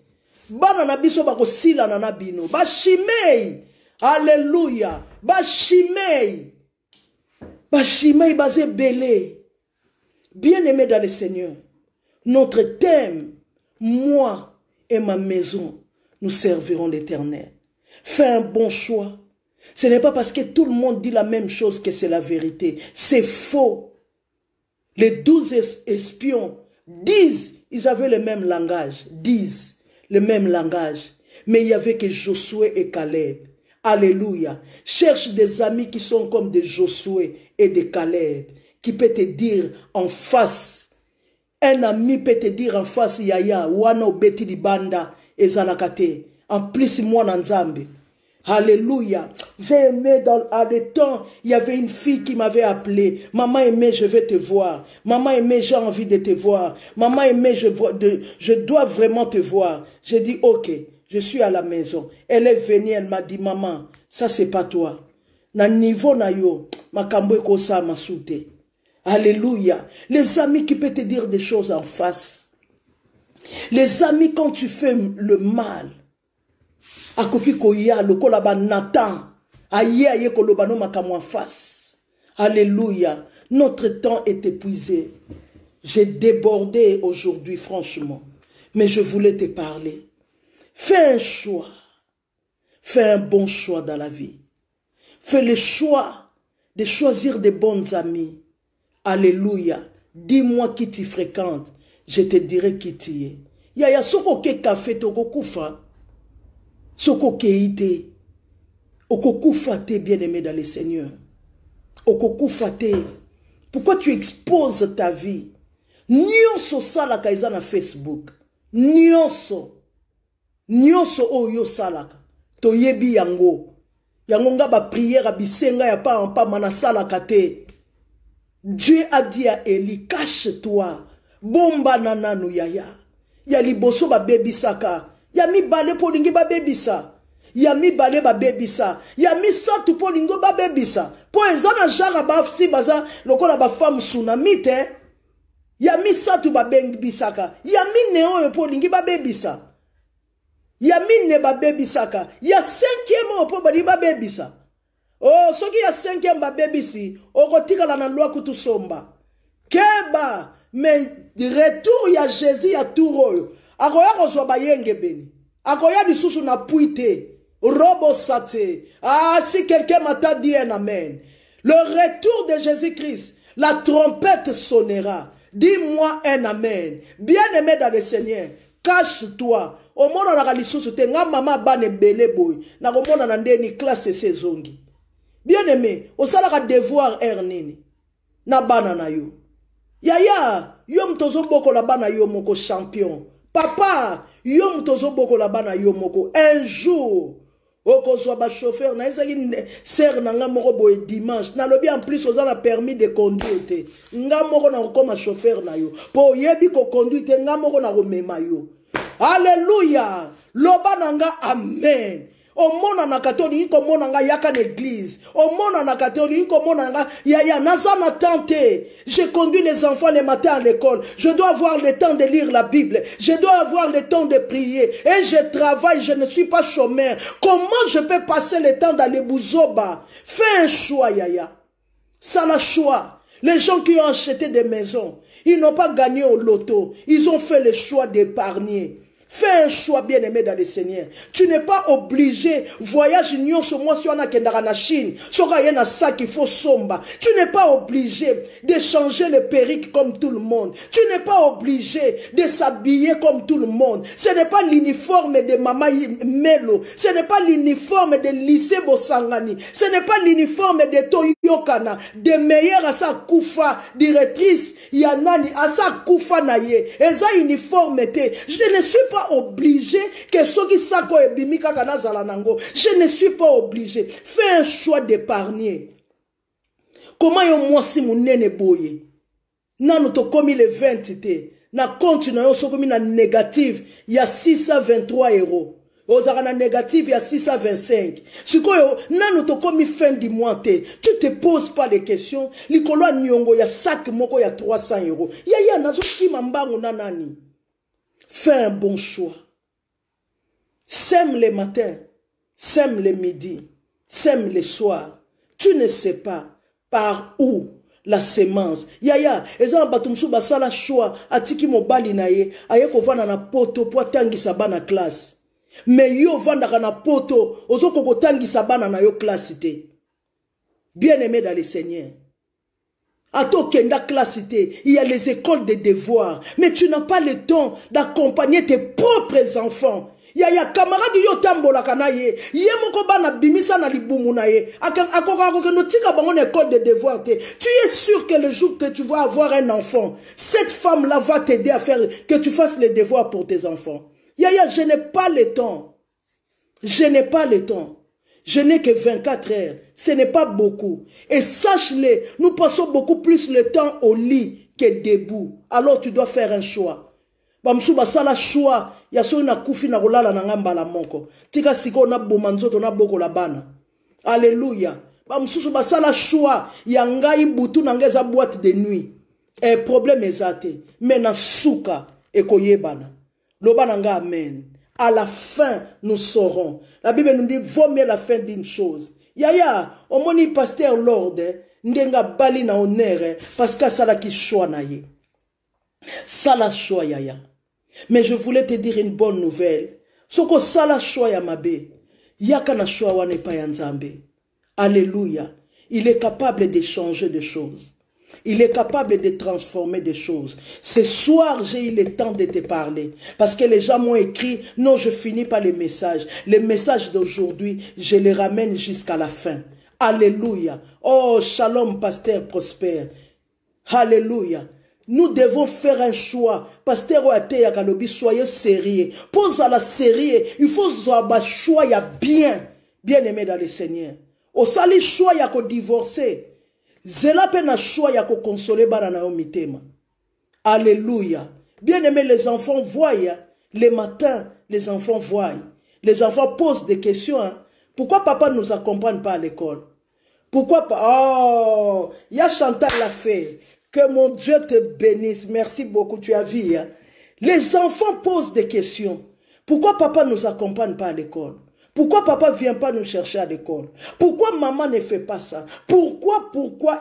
[SPEAKER 1] Bana biso bako sila na bino. Bashimei. Alléluia. Bashimei. Bashimei baze bele. Bien-aimé dans le Seigneur, notre thème, moi et ma maison, nous servirons l'Éternel. Fais un bon choix. Ce n'est pas parce que tout le monde dit la même chose que c'est la vérité. C'est faux. Les 12 espions disent, ils avaient le même langage, disent le même langage. Mais il n'y avait que Josué et Caleb. Alléluia. Cherche des amis qui sont comme des Josué et des Caleb. Qui peut te dire en face. Un ami peut te dire en face, Yaya, wana obeti libanda, ezalakate. En plus, moi, Nanzambe. Alléluia. J'ai aimé à le temps, il y avait une fille qui m'avait appelé. Maman aimée, je vais te voir. Maman aimée, j'ai envie de te voir. Maman aimée, je dois vraiment te voir. J'ai dit, ok, je suis à la maison. Elle est venue, elle m'a dit, maman, ça c'est pas toi. na niveau na yo, makambo ekosa masute. Alléluia. Les amis qui peuvent te dire des choses en face. Les amis, quand tu fais le mal, akoki koya lokola ba Nathan, aye kolobano makambo en face. Alléluia. Notre temps est épuisé. J'ai débordé aujourd'hui, franchement. Mais je voulais te parler. Fais un choix. Fais un bon choix dans la vie. Fais le choix de choisir des bons amis. Alléluia. Dis-moi qui tu fréquentes. Je te dirai qui tu es. Yaya soko ke café toko kufa. Soko ke ite. Oko kufa te bien-aimé dans le Seigneur. Oko kufa te. Pourquoi tu exposes ta vie? Nyonso salaka eza na Facebook. Nyonso. Nyonso oyo salaka. Toyebi yango. Yango nga ba prière bisenga ya pa mana salaka te. Dieu a dit à Élie, cache-toi. Bomba nananu yaya. Ya liboso ba bebisaka. Ya mi bale po lingi ba bebisa. Ya mi bale ba bebisa. Ya mi satu po lingo ba bebisa. Po ezana jara ba si baza lokola ba femme tsunami te. Ya mi satu ba bebisaka. Ya mi neo yo po lingi ba bebisa. Ya mi ne ba bebisaka. Ya 5e po ba di ba bebisa. Oh, soki ya 5e ba bebisi. Okotika la na loi kutu somba. Keba. Mais retour ya Jésus ya touro. Akoya kozwa ba yenge beni. Akoya lisusu na puite. Robo sate. Ah, si quelqu'un m'a dit un amen. Le retour de Jésus-Christ, la trompette sonnera. Dis-moi un amen. Bien-aimé dans le Seigneur, cache-toi. Au monde on a lisusu te nga mama bane bele boy. Na komona na ndeni classe sezongi. Bien-aimé, osalaka devoir ernini. Na bana na yo. Yaya, yo mtozo boko la bana yo moko champion. Papa, yo mtozo boko la bana yo moko. Un jour, okozwa ba chauffeur na ezaki ser na nga moko boye dimanche. Na lobi en plus oza na permis de conduire te. Nga moko na koma chauffeur na yo. Po yebi ko conduire te nga moko na komema yo. Alléluia. Loba na nga amen. Au monde en akatoli ko mona nga yaka l'église. Au monde en akatoli ko mona nga ya nazana tenté. Je conduis les enfants le matin à l'école. Je dois avoir le temps de lire la Bible. Je dois avoir le temps de prier et je travaille, je ne suis pas chômeur. Comment je peux passer le temps dans les bouzoba? Fais un choix yaya. Ça la choix. Les gens qui ont acheté des maisons, ils n'ont pas gagné au loto. Ils ont fait le choix d'épargner. Fais un choix bien-aimé dans le Seigneur. Tu n'es pas obligé. Voyage union sur moi si on a kendara na Chine. Soka yena sac il faut somba. Tu n'es pas obligé de changer le perruque comme tout le monde. Tu n'es pas obligé de s'habiller comme tout le monde. Ce n'est pas l'uniforme de Mama Melo. Ce n'est pas l'uniforme de lycée Bosangani. Ce n'est pas l'uniforme de Toyokana. De meilleurs à sa koufa directrice Yanani à sa koufa naye. Eza uniforme te. Je ne suis pas obligé que ceux qui sako ebimika kana zala nango. Je ne suis pas obligé. Fais un choix d'épargner. Comment yo moi si mon nene boye? Nanu to komi le 20 te. Na compte na yo so komi na négative ya 623 €. Ozaka na négative ya 625. Sikoyo nanu to komi fin du mois te. Tu te poses pas de questions. Likolo nyongo ya sac moko ya 300 €. Ya nazo kima mbango na nani? Fais un bon choix. Sème le matin, sème le midi, sème le soir. Tu ne sais pas par où la semence. Yaya, eza batumsu basala choix atiki mobali na ye, aye ko vana na poto po tangisa bana classe. Mais yo vanda na poto, ozo ko tangisa bana na yo classe te. Bien-aimé dans le Seigneur. À toi kenda classité, il y a les écoles de devoirs, mais tu n'as pas le temps d'accompagner tes propres enfants. Il y a camarade yo tambola kanaye, ye moko bana bimisa na libumu na ye, akoko no tika bango na école de devoirs te. Tu es sûr que le jour que tu vas avoir un enfant, cette femme là va t'aider à faire que tu fasses les devoirs pour tes enfants. Yaya, je n'ai pas le temps. Je n'ai pas le temps. Je n'ai que 24 heures. Ce n'est pas beaucoup. Et sache-le, nous passons beaucoup plus le temps au lit que debout. Alors tu dois faire un choix. Bamsu basala choix. Yaso na kufi na rolala na ngamba la moko. Tika siko na bomanzoto na boko la bana. Alléluia. Bamsusu basala choix yangai butu nangeza boîte de nuit. Et problème ezate. Mais na souka ekoyebana. Lobananga amen. À la fin, nous saurons. La Bible nous dit, vaut mieux la fin d'une chose. Yaya, au moni pasteur Lord, ndenga bali na honneur, parce que ça la qui choix na ye. Ça la choix yaya. Mais je voulais te dire une bonne nouvelle. Soko ça la choix ya mabe. Yaka na choix wane pa yanzambe. Alléluia. Il est capable de changer de choses. Il est capable de transformer des choses. Ce soir, j'ai eu le temps de te parler. Parce que les gens m'ont écrit, non, je finis pas les messages. Les messages d'aujourd'hui, je les ramène jusqu'à la fin. Alléluia. Oh, shalom, pasteur Prosper. Alléluia. Nous devons faire un choix. Pasteur Oate Yakalobi, soyez sérieux. Pose à la sérieux. Il faut avoir un choix bien. Bien aimé dans le Seigneur. Au sali choix yako divorcer. Zela pe na choix ya ko consoler bana na yo mitema. Alléluia. Bien aimé, les enfants voient. Les matins, les enfants voient. Les enfants posent des questions. Hein. Pourquoi papa ne nous accompagne pas à l'école? Pourquoi pas? Oh, il y a Chantal l'a fait. Que mon Dieu te bénisse. Merci beaucoup, tu as vu. Hein. Les enfants posent des questions. Pourquoi papa ne nous accompagne pas à l'école? Pourquoi papa ne vient pas nous chercher à l'école? Pourquoi maman ne fait pas ça? Pourquoi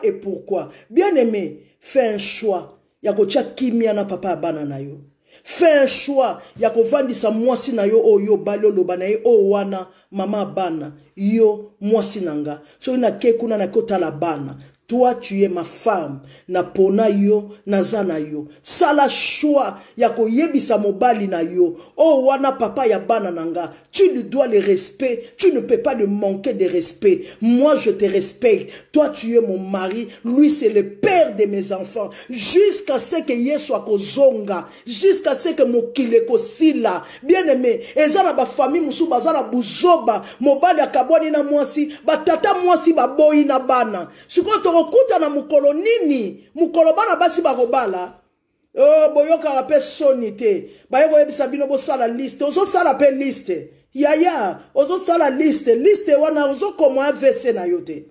[SPEAKER 1] et pourquoi? Bien aimé, fais un choix. Yako tia kimia na papa abana na yo. Fais un choix. Yako vandisa mwasi na yo o yo balio lobana ye o wana mama bana. Yo mwasi nanga. So ina kekuna na kota la bana. Toi, tu es ma femme. Na pona yo, na zana yo. Sala choix. Yako yebisa mobali na yo. Oh, wana papa ya bana nanga. Tu lui dois le respect. Tu ne peux pas lui manquer de respect. Moi, je te respecte. Toi, tu es mon mari. Lui, c'est le père de mes enfants. Jusqu'à ce que ye soit kozonga. Jusqu'à ce que mokile kosila. Bien aimé. Ezana ba famille musu bazana buzoba. Mobali akabwani na mwasi. Batata mwasi baboyi na bana. Sikoto okuta na mukolo nini mukolo bana basi bakobala oh boyoka rape sonité baye boyebisa bino bo sala liste ozo sala pe liste yaya ozo sala liste wana ozo koma AVC na yote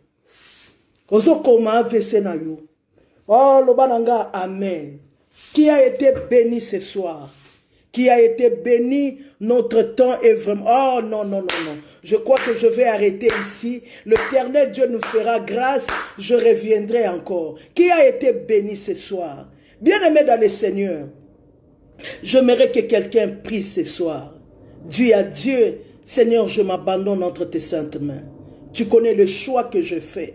[SPEAKER 1] ozo koma AVC na yo oh lobananga amen. Qui a été béni ce soir? Qui a été béni, notre temps est vraiment... Oh non, non, non, non. Je crois que je vais arrêter ici. L'Éternel Dieu nous fera grâce. Je reviendrai encore. Qui a été béni ce soir? Bien-aimé dans le Seigneur, j'aimerais que quelqu'un prie ce soir. Dis à Dieu, Seigneur, je m'abandonne entre tes saintes mains. Tu connais le choix que je fais.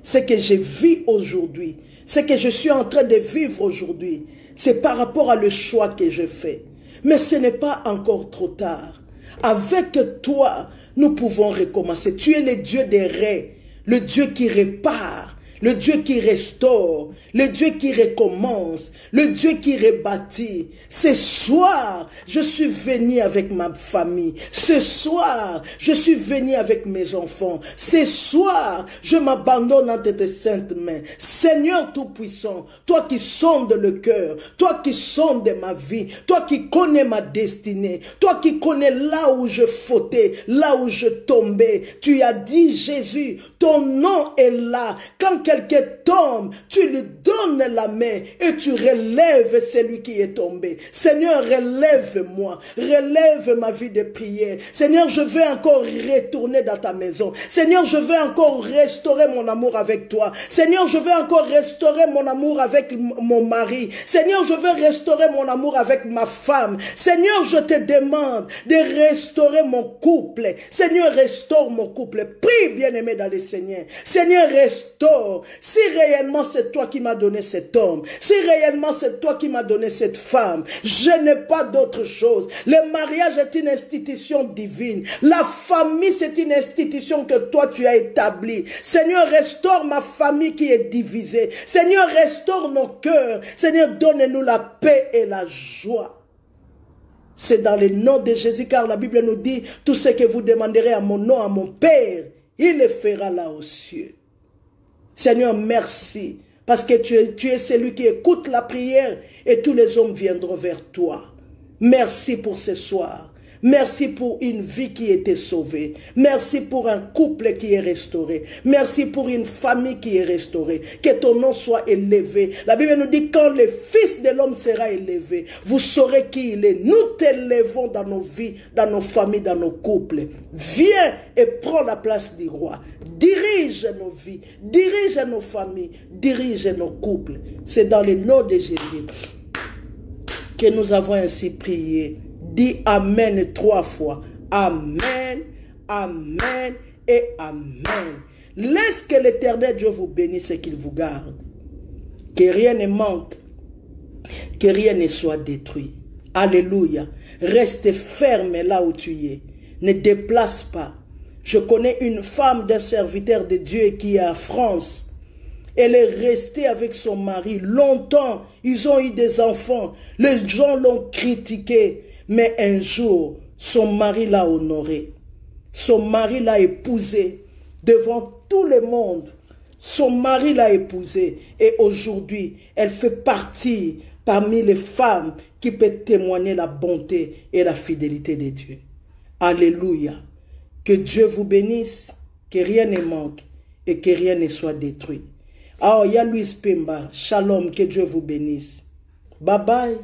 [SPEAKER 1] Ce que je vis aujourd'hui. Ce que je suis en train de vivre aujourd'hui. C'est par rapport à le choix que je fais. Mais ce n'est pas encore trop tard. Avec toi, nous pouvons recommencer. Tu es le Dieu des raies, le Dieu qui répare, le Dieu qui restaure, le Dieu qui recommence, le Dieu qui rebâtit. Ce soir, je suis venu avec ma famille. Ce soir, je suis venu avec mes enfants. Ce soir, je m'abandonne entre tes saintes mains. Seigneur Tout-Puissant, toi qui sondes le cœur, toi qui sondes ma vie, toi qui connais ma destinée, toi qui connais là où je fautais, là où je tombais. Tu as dit, Jésus, ton nom est là. Quand quelqu'un tombe, tu lui donnes la main et tu relèves celui qui est tombé. Seigneur, relève-moi, relève ma vie de prière. Seigneur, je veux encore retourner dans ta maison. Seigneur, je veux encore restaurer mon amour avec toi. Seigneur, je veux encore restaurer mon amour avec mon mari. Seigneur, je veux restaurer mon amour avec ma femme. Seigneur, je te demande de restaurer mon couple. Seigneur, restaure mon couple. Prie, bien-aimé dans le Seigneur. Seigneur, restaure. Si réellement c'est toi qui m'as donné cet homme, si réellement c'est toi qui m'as donné cette femme, je n'ai pas d'autre chose. Le mariage est une institution divine. La famille, c'est une institution que toi tu as établie. Seigneur, restaure ma famille qui est divisée. Seigneur, restaure nos cœurs. Seigneur, donne-nous la paix et la joie. C'est dans le nom de Jésus, car la Bible nous dit, tout ce que vous demanderez à mon nom, à mon Père, il le fera là aux cieux. Seigneur, merci, parce que tu es celui qui écoute la prière et tous les hommes viendront vers toi. Merci pour ce soir. Merci pour une vie qui était sauvée. Merci pour un couple qui est restauré. Merci pour une famille qui est restaurée. Que ton nom soit élevé. La Bible nous dit quand le Fils de l'homme sera élevé, vous saurez qui il est. Nous t'élevons dans nos vies, dans nos familles, dans nos couples. Viens et prends la place du roi. Dirige nos vies, dirige nos familles, dirige nos couples. C'est dans le nom de Jésus que nous avons ainsi prié. Dis Amen 3 fois. Amen, Amen et Amen. Laisse que l'Éternel Dieu vous bénisse et qu'il vous garde. Que rien ne manque, que rien ne soit détruit. Alléluia. Reste ferme là où tu es. Ne déplace pas. Je connais une femme d'un serviteur de Dieu qui est en France. Elle est restée avec son mari longtemps. Ils ont eu des enfants. Les gens l'ont critiqué. Mais un jour, son mari l'a honoré. Son mari l'a épousée devant tout le monde. Son mari l'a épousée. Et aujourd'hui, elle fait partie parmi les femmes qui peuvent témoigner la bonté et la fidélité de Dieu. Alléluia. Que Dieu vous bénisse, que rien ne manque et que rien ne soit détruit. Ah, il y a Louise Pemba. Shalom, que Dieu vous bénisse. Bye bye.